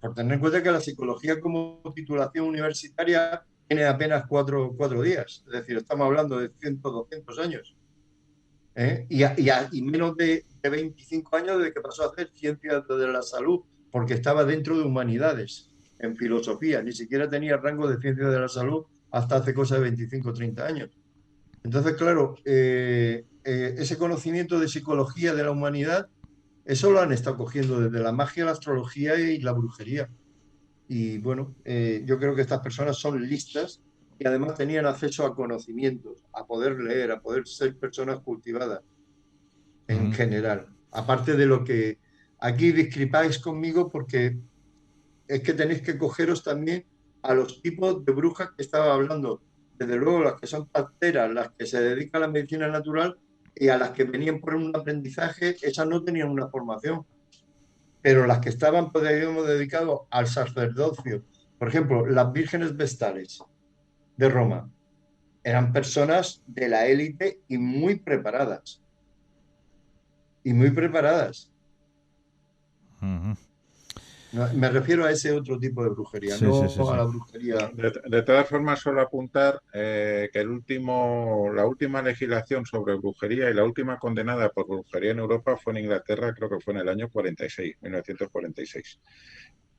por tener en cuenta que la psicología como titulación universitaria tiene apenas cuatro días, es decir, estamos hablando de 100, 200 años, ¿eh? Y menos de 25 años desde que pasó a hacer ciencias de la salud, porque estaba dentro de humanidades, en filosofía, ni siquiera tenía rango de ciencias de la salud hasta hace cosa de 25 o 30 años. Entonces, claro, ese conocimiento de psicología de la humanidad, eso lo han estado cogiendo desde la magia, la astrología y la brujería. Y bueno, yo creo que estas personas son listas y además tenían acceso a conocimientos, a poder leer, a poder ser personas cultivadas en general. Aparte de lo que aquí discrepáis conmigo, porque es que tenéis que cogeros también a los tipos de brujas que estaba hablando. Desde luego las que son parteras, las que se dedican a la medicina natural y a las que venían por un aprendizaje, esas no tenían una formación. Pero las que estaban, digamos, dedicadas al sacerdocio, por ejemplo, las vírgenes vestales de Roma, eran personas de la élite y muy preparadas. Y muy preparadas. No, me refiero a ese otro tipo de brujería, sí, no sí. a la brujería. De todas formas, solo apuntar que la última legislación sobre brujería y la última condenada por brujería en Europa fue en Inglaterra, creo que fue en el año 1946.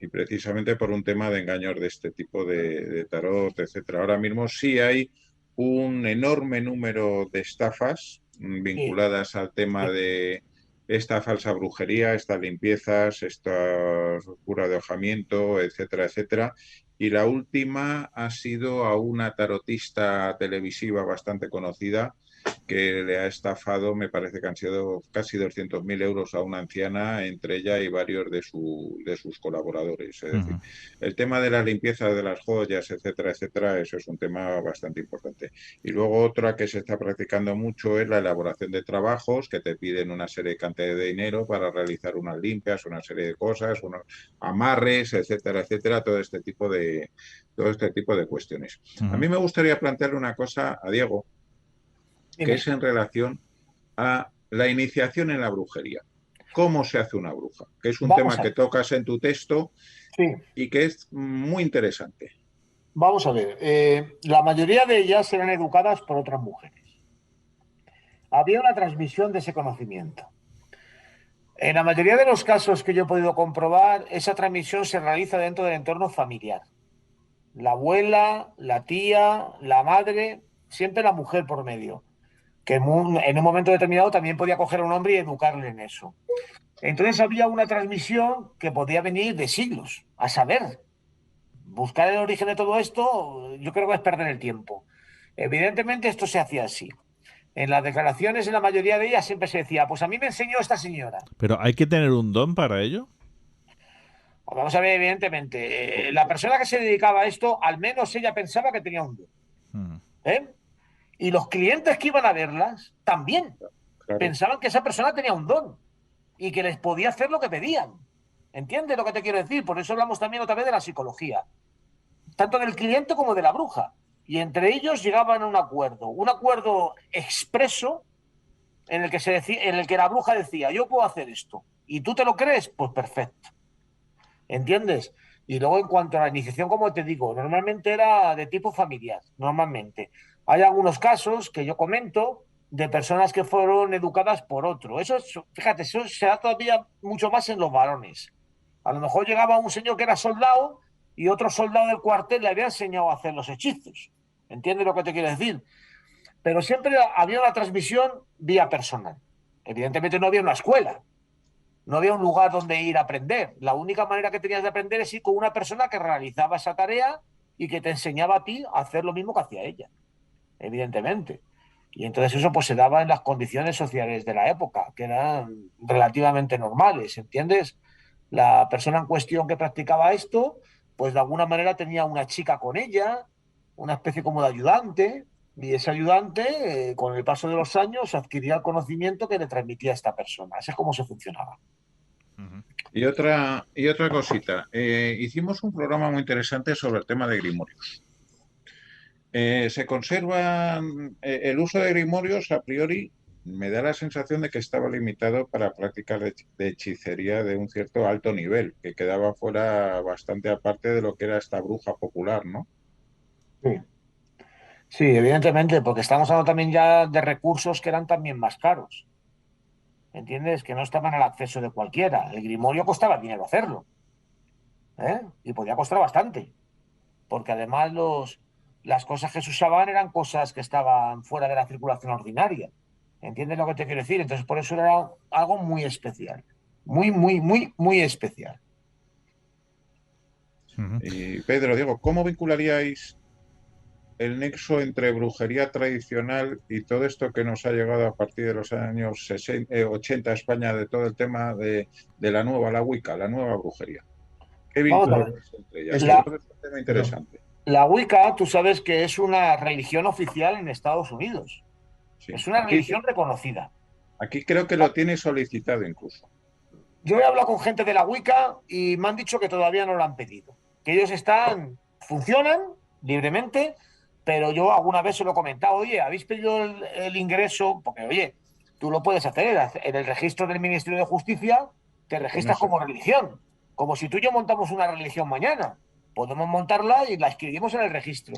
Y precisamente por un tema de engaños de este tipo de tarot, etcétera. Ahora mismo sí hay un enorme número de estafas vinculadas al tema de esta falsa brujería, estas limpiezas, esta cura de ahojamiento, etcétera, etcétera. Y la última ha sido a una tarotista televisiva bastante conocida que le ha estafado, me parece que han sido casi 200.000 euros a una anciana, entre ella y varios de sus colaboradores. Es decir, el tema de la limpieza de las joyas, etcétera, etcétera, eso es un tema bastante importante. Y luego otra que se está practicando mucho es la elaboración de trabajos que te piden una serie de cantidad de dinero para realizar unas limpias, una serie de cosas, unos amarres, etcétera, etcétera, todo este tipo de cuestiones. A mí me gustaría plantearle una cosa a Diego, que es en relación a la iniciación en la brujería. ¿Cómo se hace una bruja? Que es un tema que tocas en tu texto y que es muy interesante. Vamos a ver. La mayoría de ellas eran educadas por otras mujeres. Había una transmisión de ese conocimiento. En la mayoría de los casos que yo he podido comprobar, esa transmisión se realiza dentro del entorno familiar. La abuela, la tía, la madre, siempre la mujer por medio, que en un momento determinado también podía coger a un hombre y educarle en eso. Entonces había una transmisión que podía venir de siglos, a saber. Buscar el origen de todo esto, yo creo que es perder el tiempo. Evidentemente esto se hacía así. En las declaraciones, en la mayoría de ellas, siempre se decía, pues a mí me enseñó esta señora. ¿Pero hay que tener un don para ello? Vamos a ver, evidentemente, la persona que se dedicaba a esto, al menos ella pensaba que tenía un don. Y los clientes que iban a verlas también pensaban que esa persona tenía un don y que les podía hacer lo que pedían. ¿Entiendes lo que te quiero decir? Por eso hablamos también otra vez de la psicología, tanto del cliente como de la bruja. Y entre ellos llegaban a un acuerdo expreso en el que la bruja decía, yo puedo hacer esto. ¿Y tú te lo crees? Pues perfecto. ¿Entiendes? Y luego en cuanto a la iniciación, como te digo, normalmente era de tipo familiar, normalmente. Hay algunos casos que yo comento de personas que fueron educadas por otro. Eso, fíjate, eso se da todavía mucho más en los varones. A lo mejor llegaba un señor que era soldado y otro soldado del cuartel le había enseñado a hacer los hechizos. ¿Entiendes lo que te quiero decir? Pero siempre había una transmisión vía personal. Evidentemente no había una escuela, no había un lugar donde ir a aprender. La única manera que tenías de aprender es ir con una persona que realizaba esa tarea y que te enseñaba a ti a hacer lo mismo que hacía ella, evidentemente. Y entonces eso pues se daba en las condiciones sociales de la época, que eran relativamente normales, ¿entiendes? La persona en cuestión que practicaba esto pues de alguna manera tenía una chica con ella, una especie como de ayudante, y ese ayudante, con el paso de los años, adquiría el conocimiento que le transmitía a esta persona. Así es como se funcionaba. Y otra cosita, hicimos un programa muy interesante sobre el tema de grimorios. Se conservan el uso de grimorios a priori. Me da la sensación de que estaba limitado para prácticas de hechicería de un cierto alto nivel, que quedaba fuera bastante aparte de lo que era esta bruja popular, ¿no? Sí. Sí, evidentemente, porque estamos hablando también ya de recursos que eran también más caros. ¿Entiendes? Que no estaban al acceso de cualquiera. El grimorio costaba dinero hacerlo, ¿eh? Y podía costar bastante, porque además las cosas que se usaban eran cosas que estaban fuera de la circulación ordinaria. ¿Entiendes lo que te quiero decir? Entonces, por eso era algo muy especial. Muy, muy, muy, muy especial. Y Pedro, Diego, ¿cómo vincularíais el nexo entre brujería tradicional y todo esto que nos ha llegado a partir de los años 80 a España, de todo el tema de la Wicca, la nueva brujería? ¿Qué vínculo es entre ellas? Es un tema interesante. La Wicca, tú sabes que es una religión oficial en Estados Unidos. Sí. Es una religión reconocida. Aquí creo que lo tiene solicitado incluso. Yo he hablado con gente de la Wicca y me han dicho que todavía no lo han pedido. Que ellos funcionan libremente, pero yo alguna vez se lo he comentado, oye, ¿habéis pedido el ingreso? Porque, oye, tú lo puedes hacer en el registro del Ministerio de Justicia, te registras como religión. Como si tú y yo montamos una religión mañana. Podemos montarla y la escribimos en el registro.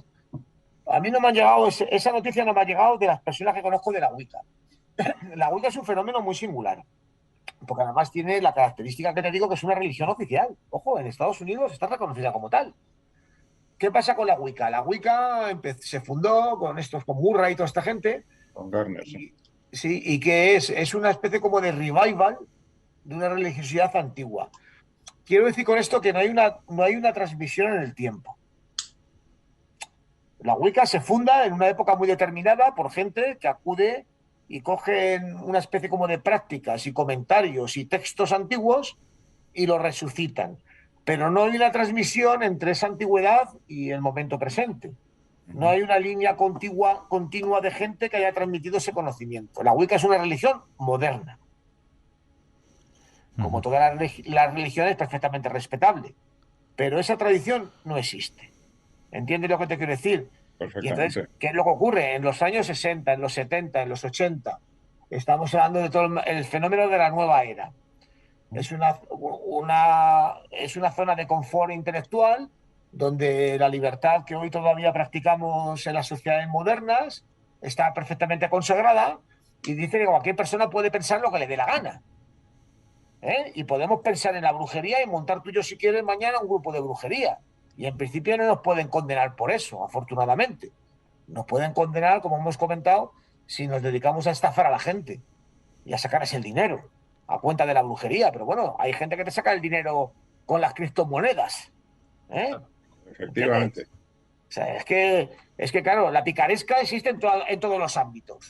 A mí no me han llegado, esa noticia no me ha llegado de las personas que conozco de la Wicca. La Wicca es un fenómeno muy singular, porque además tiene la característica que te digo, que es una religión oficial. Ojo, en Estados Unidos está reconocida como tal. ¿Qué pasa con la Wicca? La Wicca se fundó con Murray y toda esta gente. Con Garner, sí. Sí, y que es una especie como de revival de una religiosidad antigua. Quiero decir con esto que no hay una transmisión en el tiempo. La Wicca se funda en una época muy determinada por gente que acude y cogen una especie como de prácticas y comentarios y textos antiguos y los resucitan. Pero no hay una transmisión entre esa antigüedad y el momento presente. No hay una línea continua de gente que haya transmitido ese conocimiento. La Wicca es una religión moderna. Como todas las religiones, perfectamente respetable. Pero esa tradición no existe. ¿Entiendes lo que te quiero decir? Y entonces, ¿qué es lo que ocurre? En los años 60, en los 70, en los 80, estamos hablando de todo el fenómeno de la nueva era. Es una zona de confort intelectual donde la libertad que hoy todavía practicamos en las sociedades modernas está perfectamente consagrada y dice que cualquier persona puede pensar lo que le dé la gana. Y podemos pensar en la brujería y montar tú y yo, si quieres, mañana un grupo de brujería. Y en principio no nos pueden condenar por eso, afortunadamente. Nos pueden condenar, como hemos comentado, si nos dedicamos a estafar a la gente y a sacarles el dinero a cuenta de la brujería. Pero bueno, hay gente que te saca el dinero con las criptomonedas. Efectivamente. O sea, es que claro, la picaresca existe en todos los ámbitos.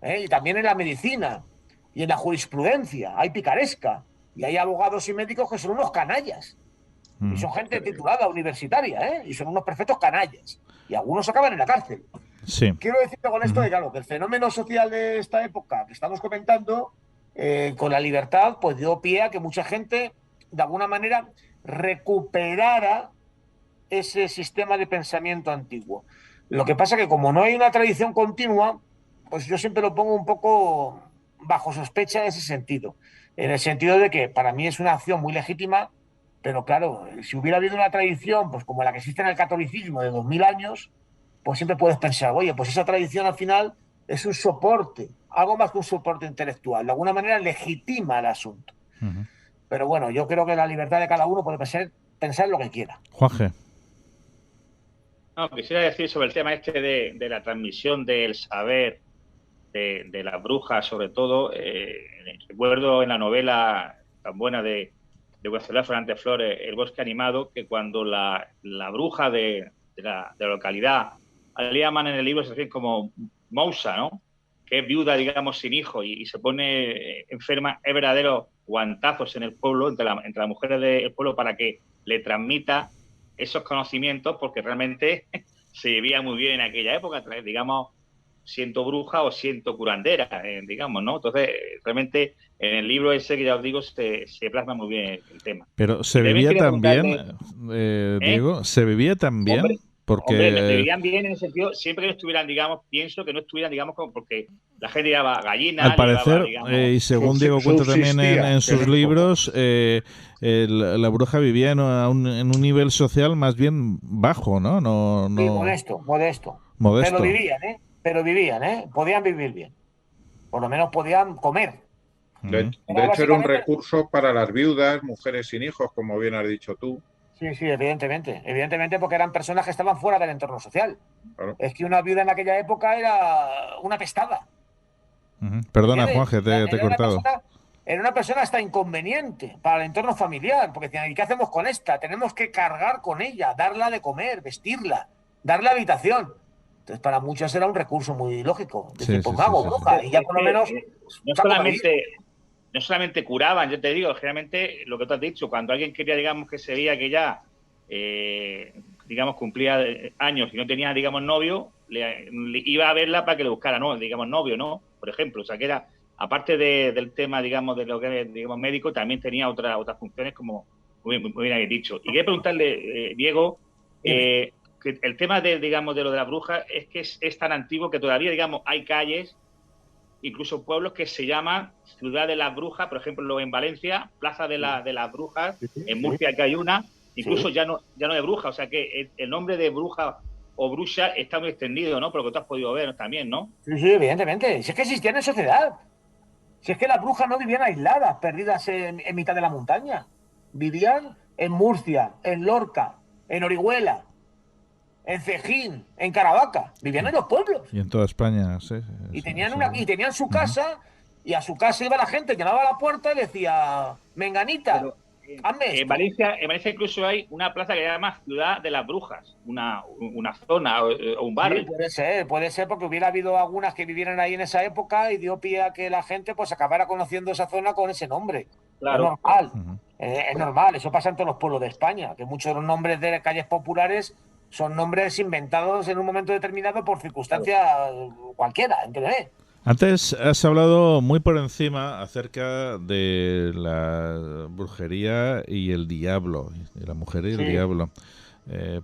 Y también en la medicina y en la jurisprudencia hay picaresca. Y hay abogados y médicos que son unos canallas. Y son gente titulada universitaria, y son unos perfectos canallas. Y algunos acaban en la cárcel. Sí. Quiero decirte con esto que, claro, que el fenómeno social de esta época que estamos comentando, con la libertad, pues dio pie a que mucha gente, de alguna manera, recuperara ese sistema de pensamiento antiguo. Lo que pasa que como no hay una tradición continua, pues yo siempre lo pongo un poco bajo sospecha en ese sentido. En el sentido de que para mí es una acción muy legítima. Pero claro, si hubiera habido una tradición, pues como la que existe en el catolicismo de 2000 años, pues siempre puedes pensar, oye, pues esa tradición al final es un soporte, algo más que un soporte intelectual. De alguna manera legitima el asunto. Pero bueno, yo creo que la libertad de cada uno puede pensar lo que quiera. Juanje. No, quisiera decir sobre el tema este de la transmisión del saber de las brujas, sobre todo. Recuerdo en la novela tan buena de Guacelar Fernández Flores, El bosque animado, que cuando la bruja de la localidad, le llaman en el libro, se refiere como Mousa, ¿no? Que es viuda, digamos, sin hijo y se pone enferma, es verdaderos guantazos en el pueblo, entre las mujeres del pueblo, para que le transmita esos conocimientos porque realmente se vivía muy bien en aquella época, digamos, siento bruja o siento curandera, digamos, ¿no? Entonces, realmente en el libro ese que ya os digo se plasma muy bien el tema. Pero se vivía también, Diego, se vivía también, hombre, porque... Hombre, se vivían bien en el sentido, siempre que no estuvieran, digamos, pienso que no estuvieran, digamos, como porque la gente llevaba gallinas. Al parecer, llevaba, digamos, y según Diego cuenta también en sus libros, la bruja vivía en un nivel social más bien bajo, ¿no? No. Sí, modesto. Pero vivían, podían vivir bien. Por lo menos podían comer. De hecho, era un recurso para las viudas, mujeres sin hijos, como bien has dicho tú. Sí, evidentemente. Evidentemente porque eran personas que estaban fuera del entorno social. Claro. Es que una viuda en aquella época era una pestada. Perdona, Juanje, te he cortado. Era una persona hasta inconveniente para el entorno familiar, porque decían, ¿y qué hacemos con esta? Tenemos que cargar con ella, darla de comer, vestirla, darle habitación. Entonces, para muchos era un recurso muy lógico. Decir, pues hago bruja, y ya por lo menos... No solamente curaban, yo te digo, generalmente lo que tú has dicho, cuando alguien quería, digamos, que se veía que ya, digamos, cumplía años y no tenía, digamos, novio, le iba a verla para que le buscara, ¿no? Digamos, novio, ¿no? Por ejemplo, o sea, que era, aparte del tema, digamos, de lo que es, digamos, médico, también tenía otras funciones, como muy bien habéis dicho. Y quería preguntarle, Diego, que el tema digamos, de lo de la bruja es que es tan antiguo que todavía, digamos, hay calles, incluso pueblos que se llaman Ciudad de las Brujas, por ejemplo, en Valencia, Plaza de las Brujas, en Murcia que hay una, incluso ya no de bruja, o sea que el nombre de bruja o bruxa está muy extendido, ¿no? Por lo que tú has podido ver también, ¿no? Sí, evidentemente. Si es que existían en sociedad. Si es que las brujas no vivían aisladas, perdidas en mitad de la montaña. Vivían en Murcia, en Lorca, en Orihuela, en Cejín, en Caravaca. Vivían en los pueblos. Y en toda España, sí. Y tenían su casa, y a su casa iba la gente, llamaba a la puerta y decía, Menganita, hazme esto. En Valencia incluso hay una plaza que se llama Ciudad de las Brujas, una zona o un barrio. Sí, puede ser porque hubiera habido algunas que vivieran ahí en esa época y dio pie a que la gente pues acabara conociendo esa zona con ese nombre. Claro. Es normal, es normal, eso pasa en todos los pueblos de España, que muchos de los nombres de calles populares son nombres inventados en un momento determinado por circunstancia cualquiera, ¿entiendes? Antes has hablado muy por encima acerca de la brujería y el diablo, y la mujer y el diablo.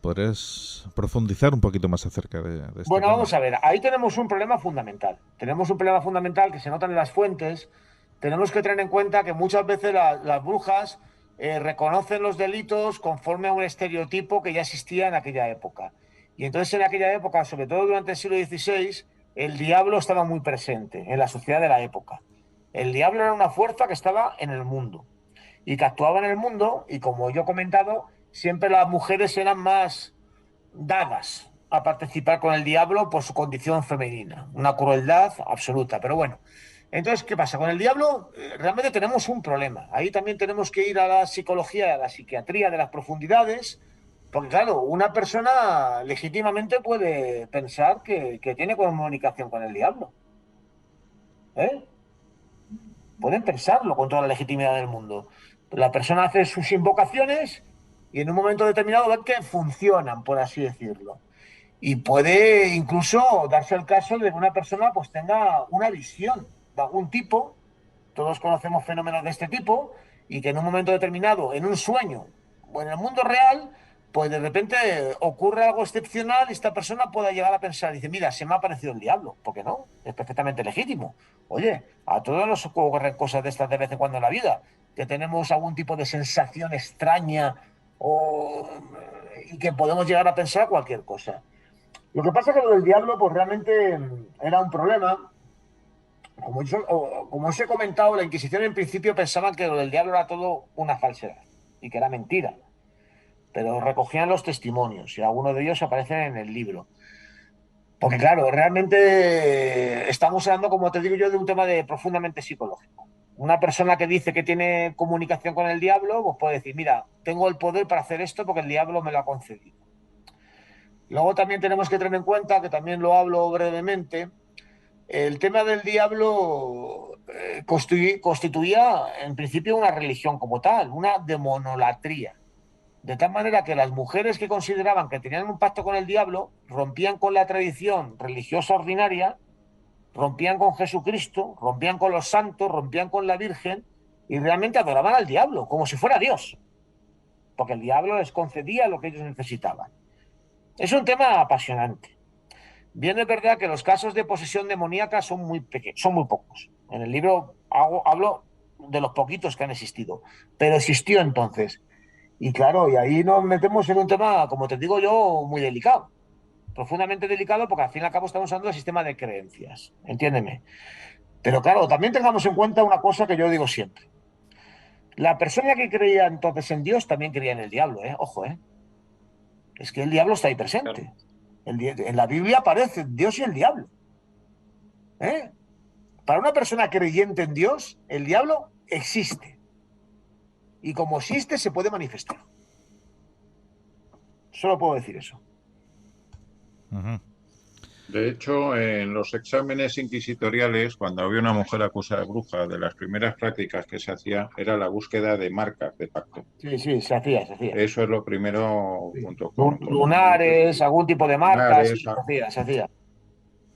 ¿Podrías profundizar un poquito más acerca de esto? Bueno, vamos a ver, ahí tenemos un problema fundamental. Tenemos un problema fundamental que se nota en las fuentes. Tenemos que tener en cuenta que muchas veces las brujas reconocen los delitos conforme a un estereotipo que ya existía en aquella época. Y entonces en aquella época, sobre todo durante el siglo XVI, el diablo estaba muy presente en la sociedad de la época. El diablo era una fuerza que estaba en el mundo y que actuaba en el mundo, y como yo he comentado, siempre las mujeres eran más dadas a participar con el diablo por su condición femenina. Una crueldad absoluta, pero bueno. Entonces, ¿qué pasa? Con el diablo realmente tenemos un problema. Ahí también tenemos que ir a la psicología, a la psiquiatría de las profundidades, porque claro, una persona legítimamente puede pensar que tiene comunicación con el diablo. Pueden pensarlo con toda la legitimidad del mundo. La persona hace sus invocaciones y en un momento determinado ven que funcionan, por así decirlo. Y puede incluso darse el caso de que una persona pues tenga una visión de algún tipo. Todos conocemos fenómenos de este tipo, y que en un momento determinado, en un sueño o en el mundo real, pues de repente ocurre algo excepcional y esta persona pueda llegar a pensar, dice, mira, se me ha aparecido el diablo. ¿Por qué no? Es perfectamente legítimo. Oye, a todos nos ocurren cosas de estas de vez en cuando en la vida, que tenemos algún tipo de sensación extraña y que podemos llegar a pensar cualquier cosa. Lo que pasa es que lo del diablo pues realmente era un problema. Como os he comentado, la Inquisición en principio pensaban que lo del diablo era todo una falsedad y que era mentira. Pero recogían los testimonios y algunos de ellos aparecen en el libro. Porque claro, realmente estamos hablando, como te digo yo, de un tema profundamente psicológico. Una persona que dice que tiene comunicación con el diablo, pues puede decir, mira, tengo el poder para hacer esto porque el diablo me lo ha concedido. Luego también tenemos que tener en cuenta, que también lo hablo brevemente, el tema del diablo constituía en principio una religión como tal, una demonolatría. De tal manera que las mujeres que consideraban que tenían un pacto con el diablo rompían con la tradición religiosa ordinaria, rompían con Jesucristo, rompían con los santos, rompían con la Virgen y realmente adoraban al diablo, como si fuera Dios, porque el diablo les concedía lo que ellos necesitaban. Es un tema apasionante. Bien es verdad que los casos de posesión demoníaca son muy pequeños, son muy pocos. En el libro hablo de los poquitos que han existido, pero existió entonces. Y claro, y ahí nos metemos en un tema, como te digo yo, muy delicado. Profundamente delicado porque al fin y al cabo estamos hablando del sistema de creencias, entiéndeme. Pero claro, también tengamos en cuenta una cosa que yo digo siempre. La persona que creía entonces en Dios también creía en el diablo, ojo, es que el diablo está ahí presente. En la Biblia aparecen Dios y el diablo. Para una persona creyente en Dios, el diablo existe. Y como existe, se puede manifestar. Solo puedo decir eso. De hecho, en los exámenes inquisitoriales, cuando había una mujer acusada de bruja, de las primeras prácticas que se hacía era la búsqueda de marcas de pacto. Sí, se hacía. Eso es lo primero, junto con lunares, algún tipo de marcas, se hacía.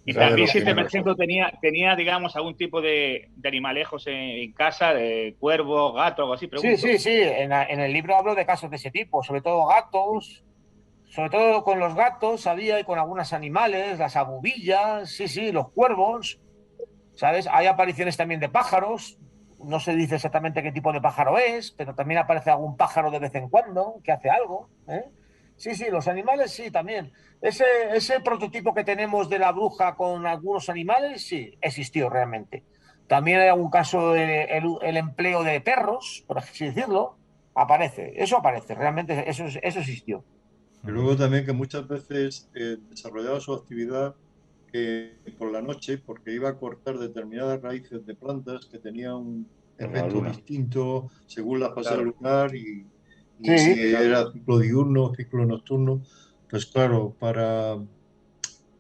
Y también si este, por ejemplo, tenía, digamos, algún tipo de animalejos en casa, de cuervo, gato, algo así. Pregunto. Sí. En el libro hablo de casos de ese tipo, sobre todo gatos. Sobre todo con los gatos había y con algunos animales, las abubillas, los cuervos, ¿sabes? Hay apariciones también de pájaros, no se dice exactamente qué tipo de pájaro es, pero también aparece algún pájaro de vez en cuando que hace algo, Sí, los animales sí, también. Ese prototipo que tenemos de la bruja con algunos animales, sí, existió realmente. También hay algún caso de el empleo de perros, por así decirlo, eso aparece, realmente eso existió. Y luego también que muchas veces desarrollaba su actividad por la noche porque iba a cortar determinadas raíces de plantas que tenían un efecto distinto según la fase lunar y si era ciclo diurno, ciclo nocturno. Pues claro, para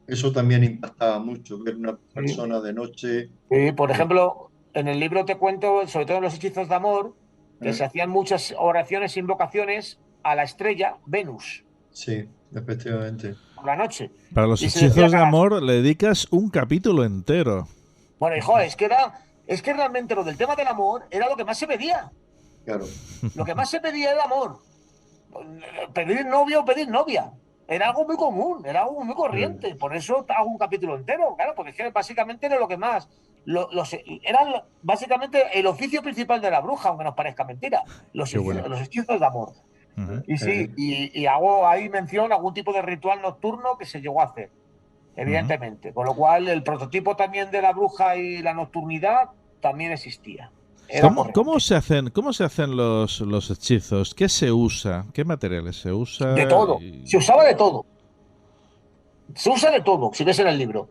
eso también impactaba mucho, ver una persona de noche. Sí, por ejemplo, en el libro te cuento, sobre todo en los hechizos de amor, que se hacían muchas oraciones e invocaciones a la estrella Venus. Sí, efectivamente. Por la noche. Para los hechizos de amor le dedicas un capítulo entero. Bueno, hijo, es que realmente lo del tema del amor era lo que más se pedía. Claro. Lo que más se pedía era el amor. Pedir novio o pedir novia. Era algo muy común, era algo muy corriente. Por eso hago un capítulo entero, claro, porque es que básicamente era lo que más. Eran básicamente el oficio principal de la bruja, aunque nos parezca mentira. Los hechizos de amor. Y sí, y hago ahí mención a algún tipo de ritual nocturno que se llegó a hacer, evidentemente. Con lo cual, el prototipo también de la bruja y la nocturnidad también existía. ¿Cómo se hacen los hechizos? ¿Qué se usa? ¿Qué materiales se usa? De todo. Se usaba de todo. Se usa de todo, si ves en el libro.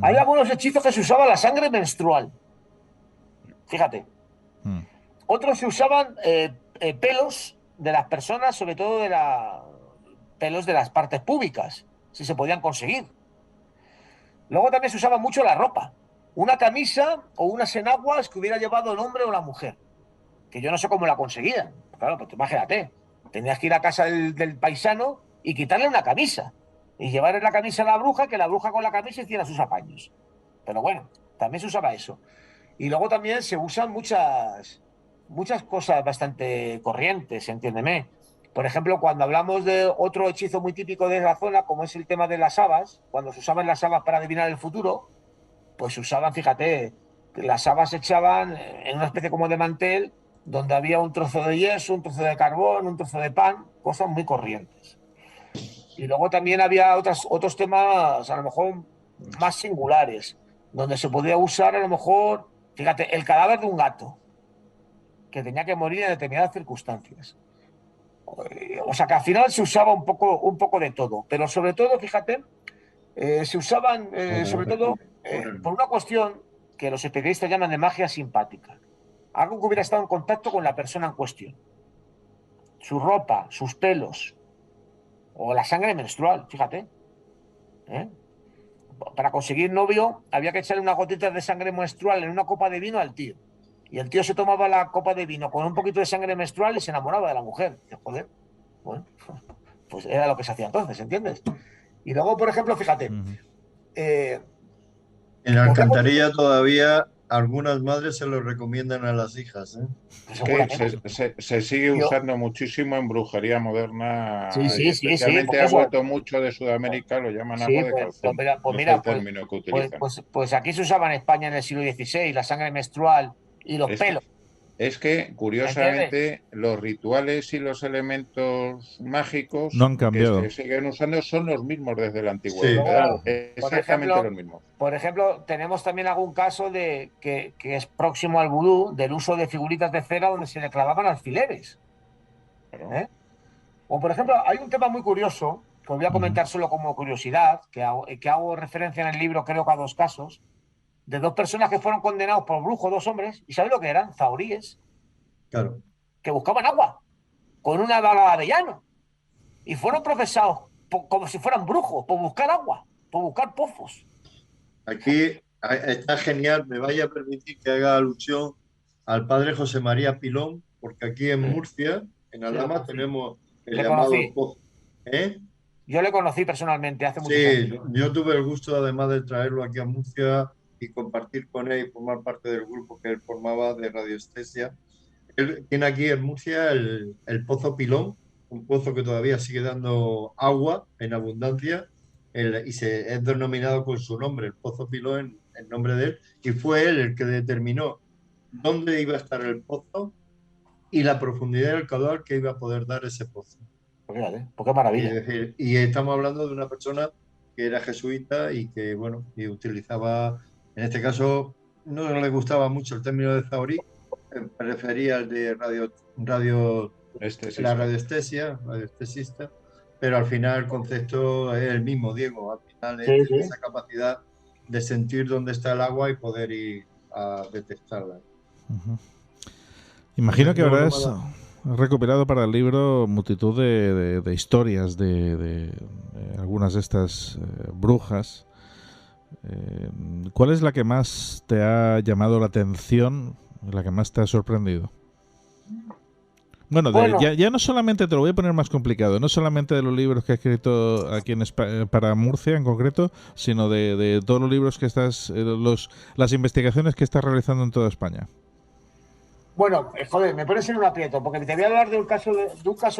Hay algunos hechizos que se usaba la sangre menstrual. Fíjate. Otros se usaban pelos de las personas, sobre todo pelos de las partes públicas, si se podían conseguir. Luego también se usaba mucho la ropa. Una camisa o unas enaguas que hubiera llevado el hombre o la mujer. Que yo no sé cómo la conseguían. Claro, pues imagínate. Tenías que ir a casa del paisano y quitarle una camisa. Y llevarle la camisa a la bruja, que la bruja con la camisa hiciera sus apaños. Pero bueno, también se usaba eso. Y luego también se usan muchas cosas bastante corrientes, entiéndeme. Por ejemplo, cuando hablamos de otro hechizo muy típico de la zona, como es el tema de las habas, cuando se usaban las habas para adivinar el futuro, pues se usaban, fíjate, las habas se echaban en una especie como de mantel, donde había un trozo de yeso, un trozo de carbón, un trozo de pan, cosas muy corrientes. Y luego también había otros temas, a lo mejor, más singulares, donde se podía usar, a lo mejor, fíjate, el cadáver de un gato, que tenía que morir en determinadas circunstancias. O sea que al final se usaba un poco de todo, pero sobre todo, fíjate, se usaban sobre todo por una cuestión que los especialistas llaman de magia simpática. Algo que hubiera estado en contacto con la persona en cuestión. Su ropa, sus pelos, o la sangre menstrual, fíjate. Para conseguir novio había que echarle unas gotitas de sangre menstrual en una copa de vino al tío. Y el tío se tomaba la copa de vino con un poquito de sangre menstrual y se enamoraba de la mujer. Joder, Bueno, pues era lo que se hacía entonces, ¿entiendes? Y luego, por ejemplo, fíjate, En Alcantarilla todavía algunas madres se lo recomiendan a las hijas, ¿eh? Que se sigue usando muchísimo en brujería moderna, Sí, y especialmente pues ha vuelto mucho de Sudamérica, lo llaman agua de calzón. Pues No mira, es el término que utilizan. pues aquí se usaba en España en el siglo XVI, la sangre menstrual y los pelos. Es que, curiosamente, los rituales y los elementos mágicos no han cambiado. que se siguen usando son los mismos desde la antigüedad. Sí. Exactamente los mismos. Por ejemplo, tenemos también algún caso de que es próximo al vudú, del uso de figuritas de cera donde se le clavaban alfileres. Claro. O, por ejemplo, hay un tema muy curioso, que os voy a comentar solo como curiosidad, que hago referencia en el libro, creo que a 2 casos, de 2 personas que fueron condenados por brujo, 2 hombres, ¿y sabéis lo que eran? Zahoríes. Claro. Que buscaban agua con una bala de avellano. Y fueron procesados como si fueran brujos, por buscar agua, por buscar pozos. Aquí está genial, me vaya a permitir que haga alusión al padre José María Pilón, porque aquí en Murcia, en Aldama, tenemos el llamado pozo. Yo le conocí personalmente hace muchos años. Sí, yo tuve el gusto además de traerlo aquí a Murcia y compartir con él y formar parte del grupo que él formaba de radiestesia. Él tiene aquí en Murcia el Pozo Pilón, un pozo que todavía sigue dando agua en abundancia y es denominado con su nombre, el Pozo Pilón, en nombre de él, y fue él el que determinó dónde iba a estar el pozo y la profundidad del caudal que iba a poder dar ese pozo. Pues fíjate, pues qué maravilla. Es decir, y estamos hablando de una persona que era jesuita y que, bueno, y utilizaba, en este caso, no le gustaba mucho el término de zahorí, prefería el de la radiestesista, pero al final el concepto es el mismo, Diego. Al final es esa capacidad de sentir dónde está el agua y poder ir a detectarla. Imagino que habrás recopilado para el libro multitud de historias de algunas de estas brujas. ¿Cuál es la que más te ha llamado la atención, la que más te ha sorprendido? Bueno, ya no solamente, te lo voy a poner más complicado, no solamente de los libros que has escrito aquí en España, para Murcia en concreto, sino de todos los libros que las investigaciones que estás realizando en toda España. Bueno, joder, me pones en un aprieto, porque te voy a hablar de un caso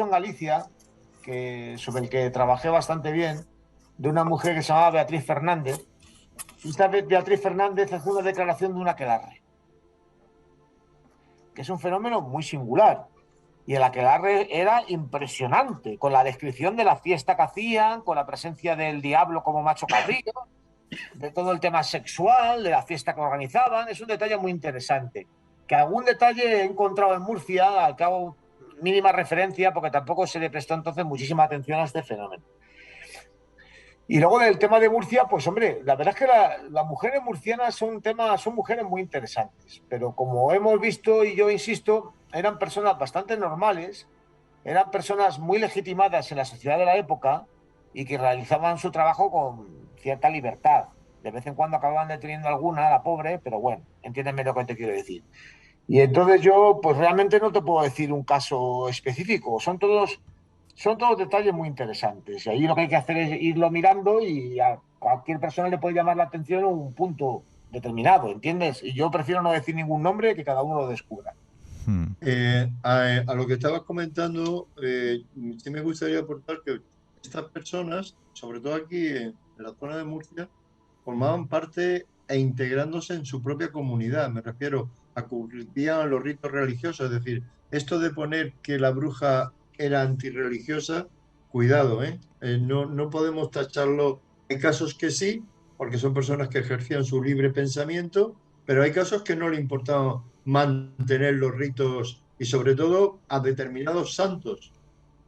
en Galicia, sobre el que trabajé bastante bien, de una mujer que se llamaba Beatriz Fernández. Esta Beatriz Fernández hace una declaración de un aquelarre, que es un fenómeno muy singular. Y el aquelarre era impresionante, con la descripción de la fiesta que hacían, con la presencia del diablo como macho cabrío, de todo el tema sexual, de la fiesta que organizaban. Es un detalle muy interesante. Que algún detalle he encontrado en Murcia, al cabo mínima referencia, porque tampoco se le prestó entonces muchísima atención a este fenómeno. Y luego del tema de Murcia, pues hombre, la verdad es que las mujeres murcianas son mujeres muy interesantes, pero como hemos visto y yo insisto, eran personas bastante normales, eran personas muy legitimadas en la sociedad de la época y que realizaban su trabajo con cierta libertad. De vez en cuando acababan deteniendo alguna, la pobre, pero bueno, entiéndeme lo que te quiero decir. Y entonces yo, pues realmente no te puedo decir un caso específico, son todos detalles muy interesantes. Y ahí lo que hay que hacer es irlo mirando y a cualquier persona le puede llamar la atención un punto determinado, ¿entiendes? Y yo prefiero no decir ningún nombre, que cada uno lo descubra. A lo que estabas comentando, sí me gustaría aportar que estas personas, sobre todo aquí en la zona de Murcia, formaban parte e integrándose en su propia comunidad. Me refiero a cumplían los ritos religiosos, es decir, esto de poner que la bruja era antirreligiosa, cuidado, no podemos tacharlo. Hay casos que sí, porque son personas que ejercían su libre pensamiento, pero hay casos que no le importaba mantener los ritos y sobre todo a determinados santos,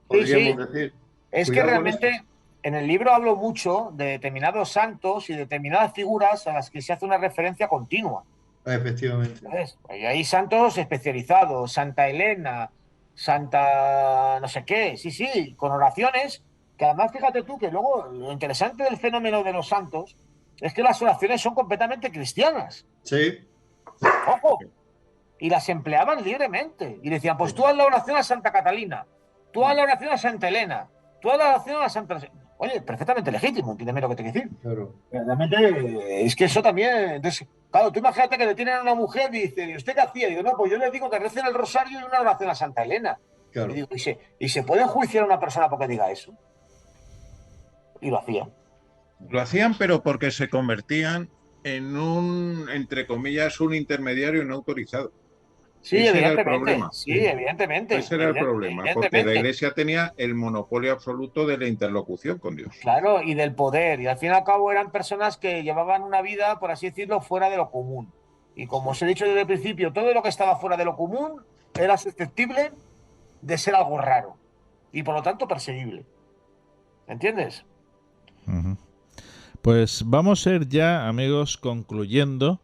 podríamos decir. Es que realmente en el libro hablo mucho de determinados santos y determinadas figuras a las que se hace una referencia continua. Efectivamente. ¿Sabes? Hay santos especializados, Santa Elena, Santa no sé qué, sí, con oraciones, que además fíjate tú que luego lo interesante del fenómeno de los santos es que las oraciones son completamente cristianas. Sí. ¡Ojo! Y las empleaban libremente. Y decían, pues tú haz la oración a Santa Catalina. tú haz la oración a Santa Elena, tú haz la oración a Santa... Oye, perfectamente legítimo, entiéndeme lo que te quiero decir. Claro. Realmente, es que eso también... Entonces, claro, tú imagínate que le tienen a una mujer y dice, ¿y usted qué hacía? Y digo, no, pues yo le digo que recen el rosario y una oración a Santa Elena. Claro. Y digo, ¿y se puede enjuiciar a una persona porque diga eso? Y lo hacían. Lo hacían, pero porque se convertían en un, entre comillas, un intermediario no autorizado. Sí, Ese evidentemente. era el problema. Sí, evidentemente. Ese era el problema, porque la Iglesia tenía el monopolio absoluto de la interlocución con Dios. Claro, y del poder. Y al fin y al cabo eran personas que llevaban una vida, por así decirlo, fuera de lo común. Y como os he dicho desde el principio, todo lo que estaba fuera de lo común era susceptible de ser algo raro. Y por lo tanto perseguible. ¿Entiendes? Pues vamos a ir ya, amigos, concluyendo.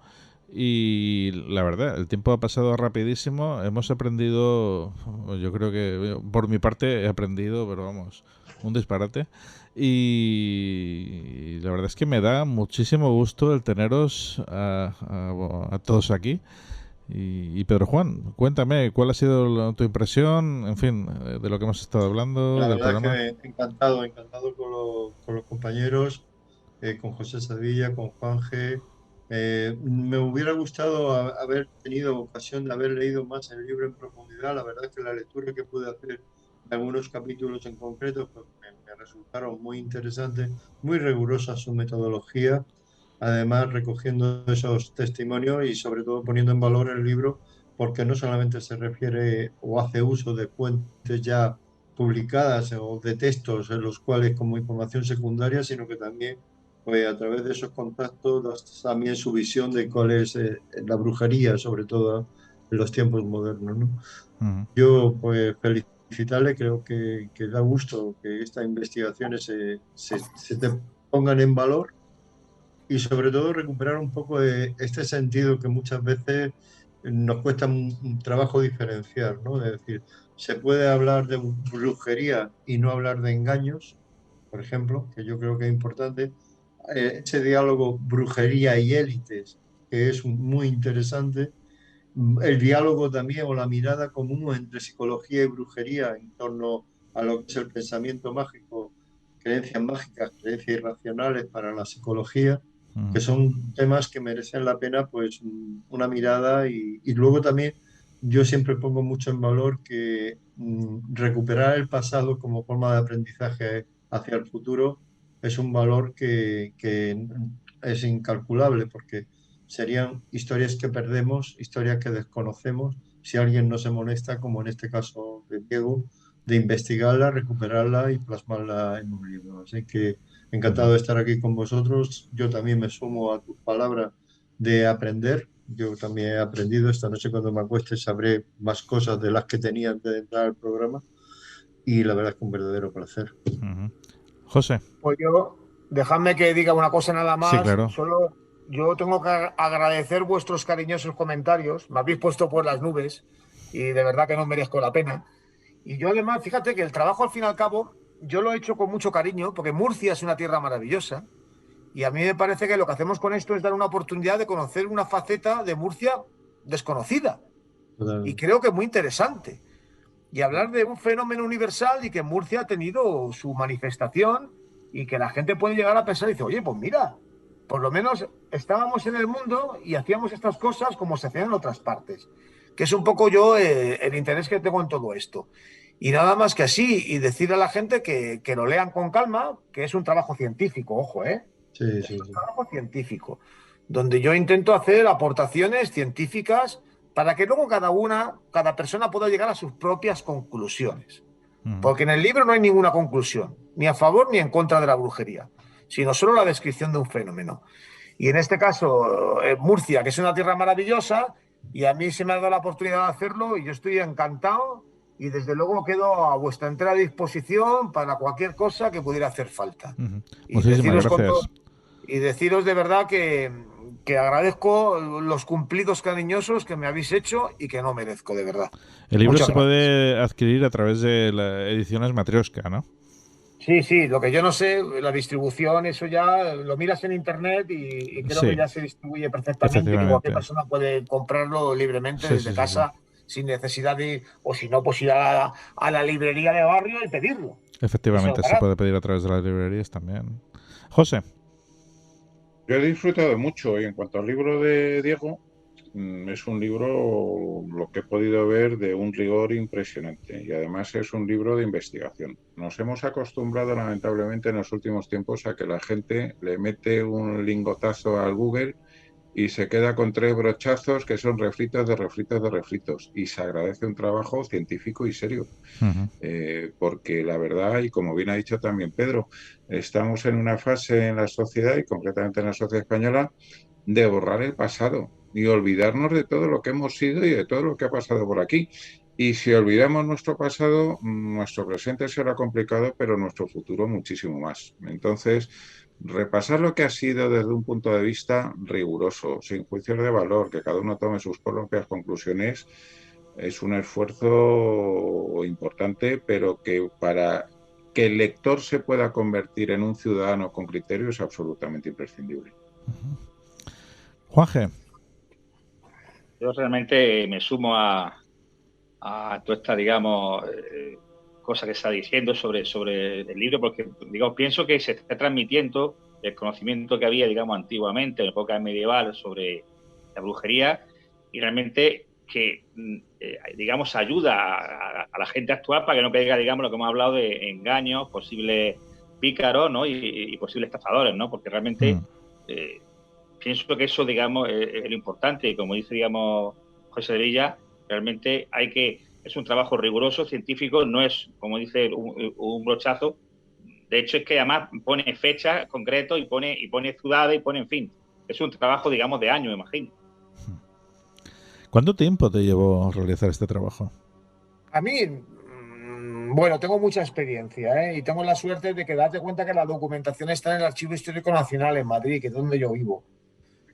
Y la verdad, el tiempo ha pasado rapidísimo. Hemos aprendido, yo creo que por mi parte he aprendido, pero vamos, un disparate. Y la verdad es que me da muchísimo gusto el teneros a todos aquí. Y Pedro Juan, cuéntame, ¿cuál ha sido tu impresión, en fin, de lo que hemos estado hablando? La del verdad programa? que encantado con los compañeros, con José Sevilla, con Juan G. Me hubiera gustado haber tenido ocasión de haber leído más el libro en profundidad. La verdad es que la lectura que pude hacer de algunos capítulos en concreto pues, me resultaron muy interesantes, muy rigurosa su metodología, además recogiendo esos testimonios y sobre todo poniendo en valor el libro, porque no solamente se refiere o hace uso de fuentes ya publicadas o de textos en los cuales como información secundaria, sino que también pues a través de esos contactos da también su visión de cuál es la brujería, sobre todo en los tiempos modernos, ¿no? Yo pues felicitarle, creo que da gusto que estas investigaciones se te pongan en valor y sobre todo recuperar un poco de este sentido que muchas veces nos cuesta un trabajo diferenciar, ¿no? Es decir, se puede hablar de brujería y no hablar de engaños, por ejemplo, que yo creo que es importante. Ese diálogo brujería y élites, que es muy interesante. El diálogo también o la mirada común entre psicología y brujería en torno a lo que es el pensamiento mágico, creencias mágicas, creencias irracionales para la psicología, que son temas que merecen la pena pues una mirada y luego también yo siempre pongo mucho en valor que recuperar el pasado como forma de aprendizaje hacia el futuro es un valor que es incalculable porque serían historias que perdemos, historias que desconocemos, si alguien no se molesta, como en este caso de Diego, de investigarla, recuperarla y plasmarla en un libro. Así que encantado de estar aquí con vosotros. Yo también me sumo a tus palabras de aprender. Yo también he aprendido. Esta noche cuando me acueste sabré más cosas de las que tenía antes de entrar al programa y la verdad es que un verdadero placer. José. Pues yo, dejadme que diga una cosa nada más. Sí, claro. Solo yo tengo que agradecer vuestros cariñosos comentarios. Me habéis puesto por las nubes y de verdad que no merezco la pena. Y yo además, fíjate que el trabajo al fin y al cabo yo lo he hecho con mucho cariño porque Murcia es una tierra maravillosa y a mí me parece que lo que hacemos con esto es dar una oportunidad de conocer una faceta de Murcia desconocida y creo que muy interesante. Y hablar de un fenómeno universal y que Murcia ha tenido su manifestación y que la gente puede llegar a pensar y dice, oye, pues mira, por lo menos estábamos en el mundo y hacíamos estas cosas como se hacían en otras partes, que es un poco yo el interés que tengo en todo esto. Y nada más que así, y decir a la gente que lo lean con calma, que es un trabajo científico, ojo, Sí, es un trabajo científico, donde yo intento hacer aportaciones científicas para que luego cada persona pueda llegar a sus propias conclusiones. Porque en el libro no hay ninguna conclusión, ni a favor ni en contra de la brujería, sino solo la descripción de un fenómeno. Y en este caso, Murcia, que es una tierra maravillosa, y a mí se me ha dado la oportunidad de hacerlo, y yo estoy encantado, y desde luego quedo a vuestra entera disposición para cualquier cosa que pudiera hacer falta. Muchísimas gracias. Y deciros de verdad que agradezco los cumplidos cariñosos que me habéis hecho y que no merezco, de verdad. El libro Muchas se gracias. puede adquirir a través de las ediciones Matrioska, ¿no? Sí, lo que yo no sé, la distribución, eso ya lo miras en internet y creo Sí. que ya se distribuye perfectamente, que cualquier persona puede comprarlo libremente desde casa sin necesidad de, o si no, pues ir a la librería de barrio y pedirlo. Efectivamente, se puede pedir a través de las librerías también. José. Yo he disfrutado mucho y en cuanto al libro de Diego, es un libro, lo que he podido ver, de un rigor impresionante y además es un libro de investigación. Nos hemos acostumbrado lamentablemente en los últimos tiempos a que la gente le mete un lingotazo al Google y se queda con 3 brochazos que son refritos de refritos de refritos y se agradece un trabajo científico y serio. Porque la verdad, y como bien ha dicho también Pedro, estamos en una fase en la sociedad y concretamente en la sociedad española de borrar el pasado y olvidarnos de todo lo que hemos sido y de todo lo que ha pasado por aquí. Y si olvidamos nuestro pasado, nuestro presente será complicado, pero nuestro futuro muchísimo más. Entonces, repasar lo que ha sido desde un punto de vista riguroso, sin juicios de valor, que cada uno tome sus propias conclusiones, es un esfuerzo importante, pero que para que el lector se pueda convertir en un ciudadano con criterio es absolutamente imprescindible. Juanje. Yo realmente me sumo a toda esta, digamos, cosa que está diciendo sobre el libro, porque digamos, pienso que se está transmitiendo el conocimiento que había, digamos, antiguamente, en la época medieval, sobre la brujería, y realmente que, digamos, ayuda a la gente actual para que no caiga, digamos, lo que hemos hablado de engaños, posibles pícaros, ¿no? y posibles estafadores, ¿no? Porque realmente pienso que eso, digamos, es lo importante, y como dice, digamos, José de Villa, realmente es un trabajo riguroso, científico, no es, como dice, un brochazo. De hecho, es que además pone fechas concretas y pone ciudades y pone, en fin, es un trabajo, digamos, de años, imagino. ¿Cuánto tiempo te llevó realizar este trabajo? A mí, bueno, tengo mucha experiencia, y tengo la suerte de que date cuenta que la documentación está en el Archivo Histórico Nacional en Madrid, que es donde yo vivo.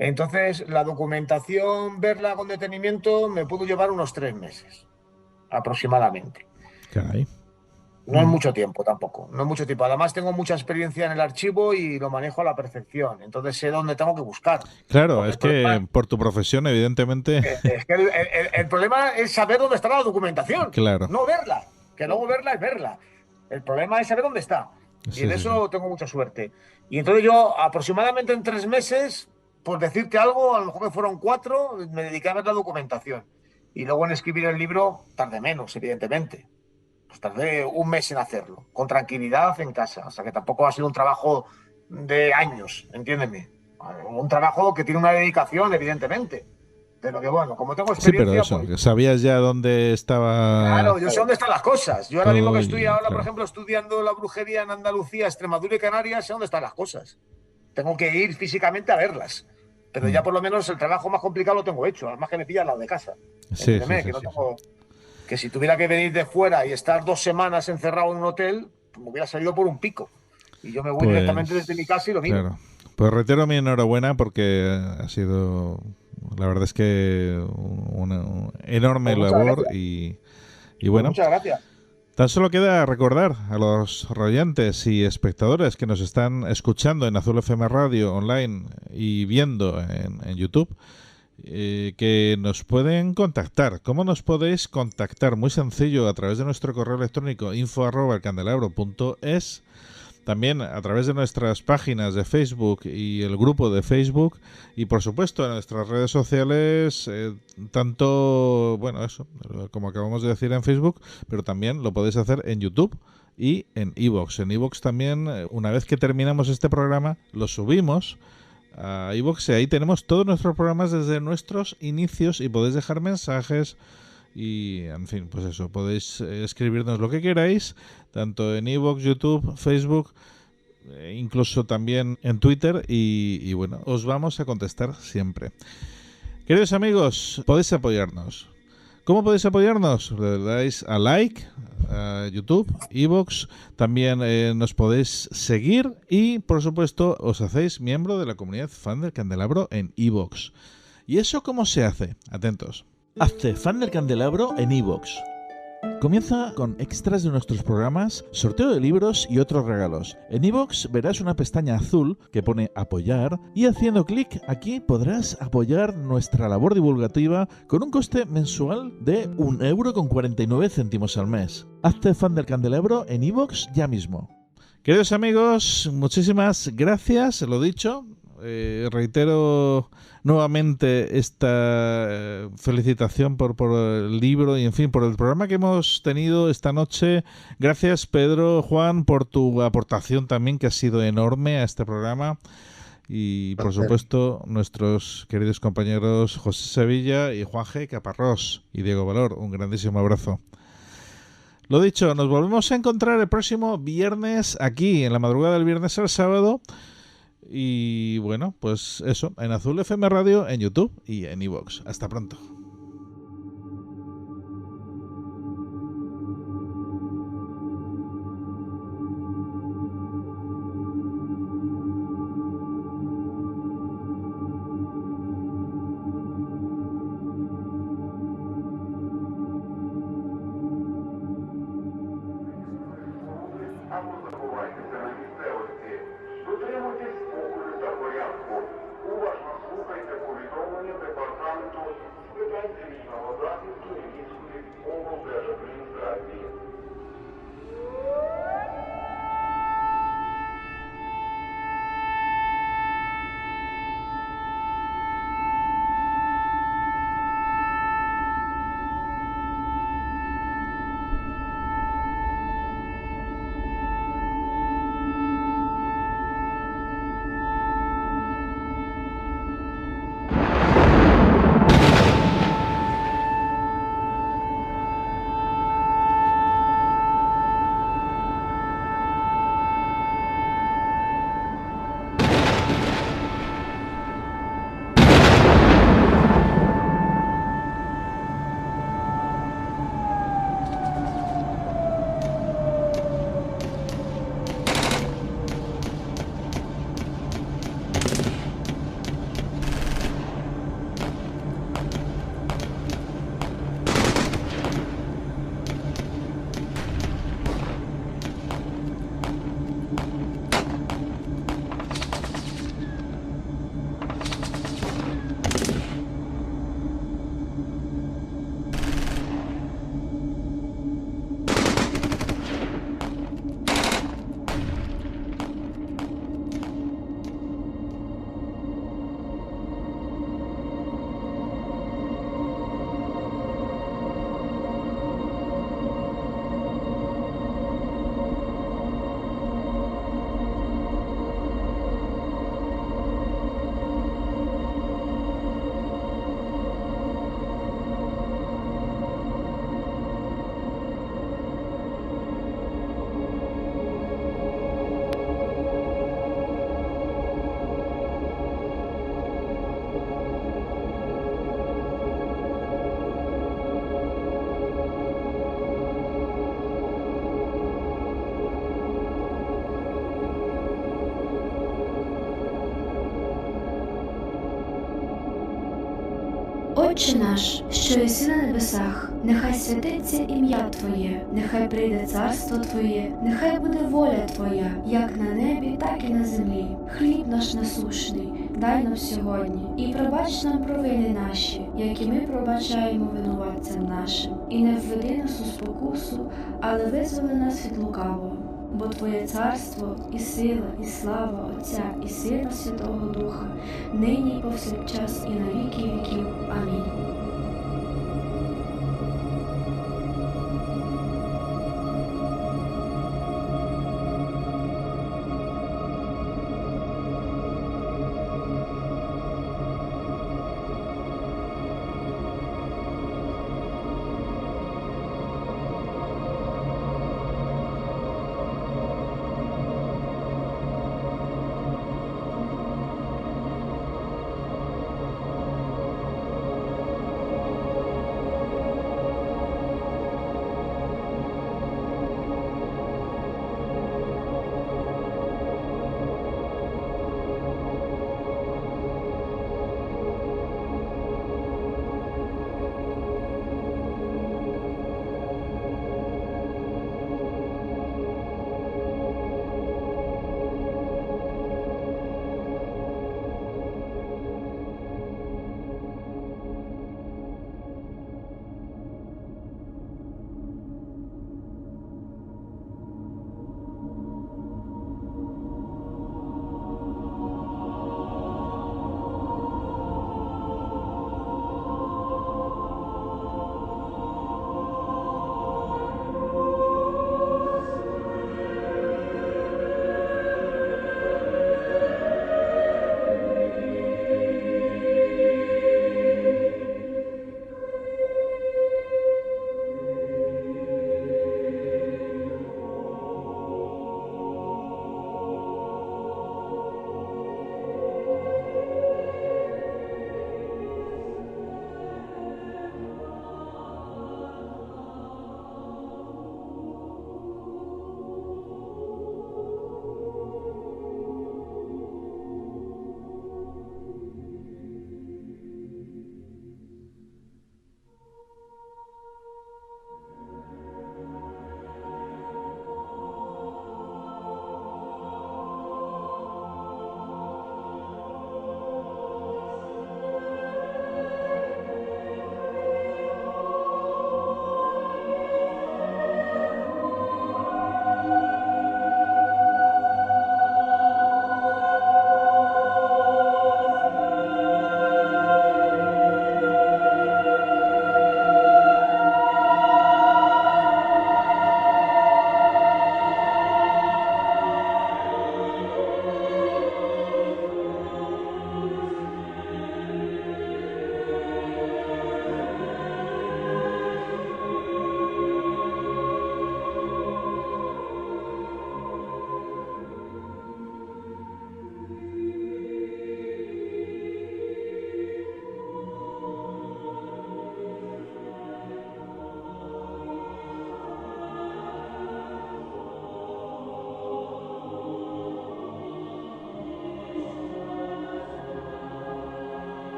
Entonces, la documentación, verla con detenimiento, me pudo llevar unos 3 meses, aproximadamente. Caray. No es mucho tiempo tampoco, no es mucho tiempo. Además, tengo mucha experiencia en el archivo y lo manejo a la perfección. Entonces, sé dónde tengo que buscar. Claro, porque es que por tu profesión, evidentemente... Es que el problema es saber dónde está la documentación, claro. No verla. Que luego verla es verla. El problema es saber dónde está. Y en eso tengo mucha suerte. Y entonces yo, aproximadamente en 3 meses... Por decirte algo, a lo mejor me fueron 4, me dediqué a ver la documentación. Y luego en escribir el libro tardé menos, evidentemente. Pues tardé 1 mes en hacerlo, con tranquilidad en casa. O sea que tampoco ha sido un trabajo de años, entiéndeme. Un trabajo que tiene una dedicación, evidentemente. Pero que bueno, como tengo experiencia... Sí, pero eso, pues, ¿sabías ya dónde estaba...? Claro, yo sé dónde están las cosas. Yo ahora mismo que estoy por ejemplo, estudiando la brujería en Andalucía, Extremadura y Canarias, sé dónde están las cosas. Tengo que ir físicamente a verlas. Pero ya por lo menos el trabajo más complicado lo tengo hecho, además que me pilla al lado de casa. Sí, que si tuviera que venir de fuera y estar 2 semanas encerrado en un hotel, me hubiera salido por un pico. Y yo me voy directamente desde mi casa y lo miro. Claro. Pues reitero mi enhorabuena porque ha sido, la verdad es que una enorme labor y bueno. Muchas gracias. Tan solo queda recordar a los oyentes y espectadores que nos están escuchando en Azul FM Radio online y viendo en YouTube que nos pueden contactar. ¿Cómo nos podéis contactar? Muy sencillo, a través de nuestro correo electrónico info@elcandelabro.es, también a través de nuestras páginas de Facebook y el grupo de Facebook, y por supuesto en nuestras redes sociales, tanto, bueno, eso, como acabamos de decir, en Facebook, pero también lo podéis hacer en YouTube y en iVoox. En iVoox también, una vez que terminamos este programa, lo subimos a iVoox y ahí tenemos todos nuestros programas desde nuestros inicios y podéis dejar mensajes. Y, en fin, pues eso, podéis escribirnos lo que queráis, tanto en iVoox, YouTube, Facebook, incluso también en Twitter, y bueno, os vamos a contestar siempre. Queridos amigos, podéis apoyarnos. ¿Cómo podéis apoyarnos? Le dais a like a YouTube, iVoox, también nos podéis seguir y, por supuesto, os hacéis miembro de la comunidad fan del Candelabro en iVoox. ¿Y eso cómo se hace? Atentos. Hazte fan del Candelabro en iVoox. Comienza con extras de nuestros programas, sorteo de libros y otros regalos. En iVoox verás una pestaña azul que pone apoyar y haciendo clic aquí podrás apoyar nuestra labor divulgativa con un coste mensual de 1,49 € al mes. Hazte fan del Candelabro en iVoox ya mismo. Queridos amigos, muchísimas gracias, lo dicho. Reitero nuevamente esta felicitación por el libro y en fin por el programa que hemos tenido esta noche. Gracias Pedro, Juan, por tu aportación también que ha sido enorme a este programa y por supuesto nuestros queridos compañeros José Sevilla y Juan G. Caparrós y Diego Valor. Un grandísimo abrazo. Lo dicho, nos volvemos a encontrar el próximo viernes aquí en la madrugada del viernes al sábado. Y bueno, pues eso, en Azul FM Radio, en YouTube y en iVoox. Hasta pronto. Отче наш, що єси на небесах, нехай святиться ім'я Твоє, нехай прийде царство Твоє, нехай буде воля Твоя, як на небі, так і на землі. Хліб наш насущний, дай нам сьогодні, і пробач нам провини наші, як і ми пробачаємо винуватцям нашим. І не введи нас у спокусу, але визволи нас від лукавого. Бо Твоє царство, і сила, і слава Отця, і Сина Святого Духа, нині і повсякчас, і на віки віків. Амінь.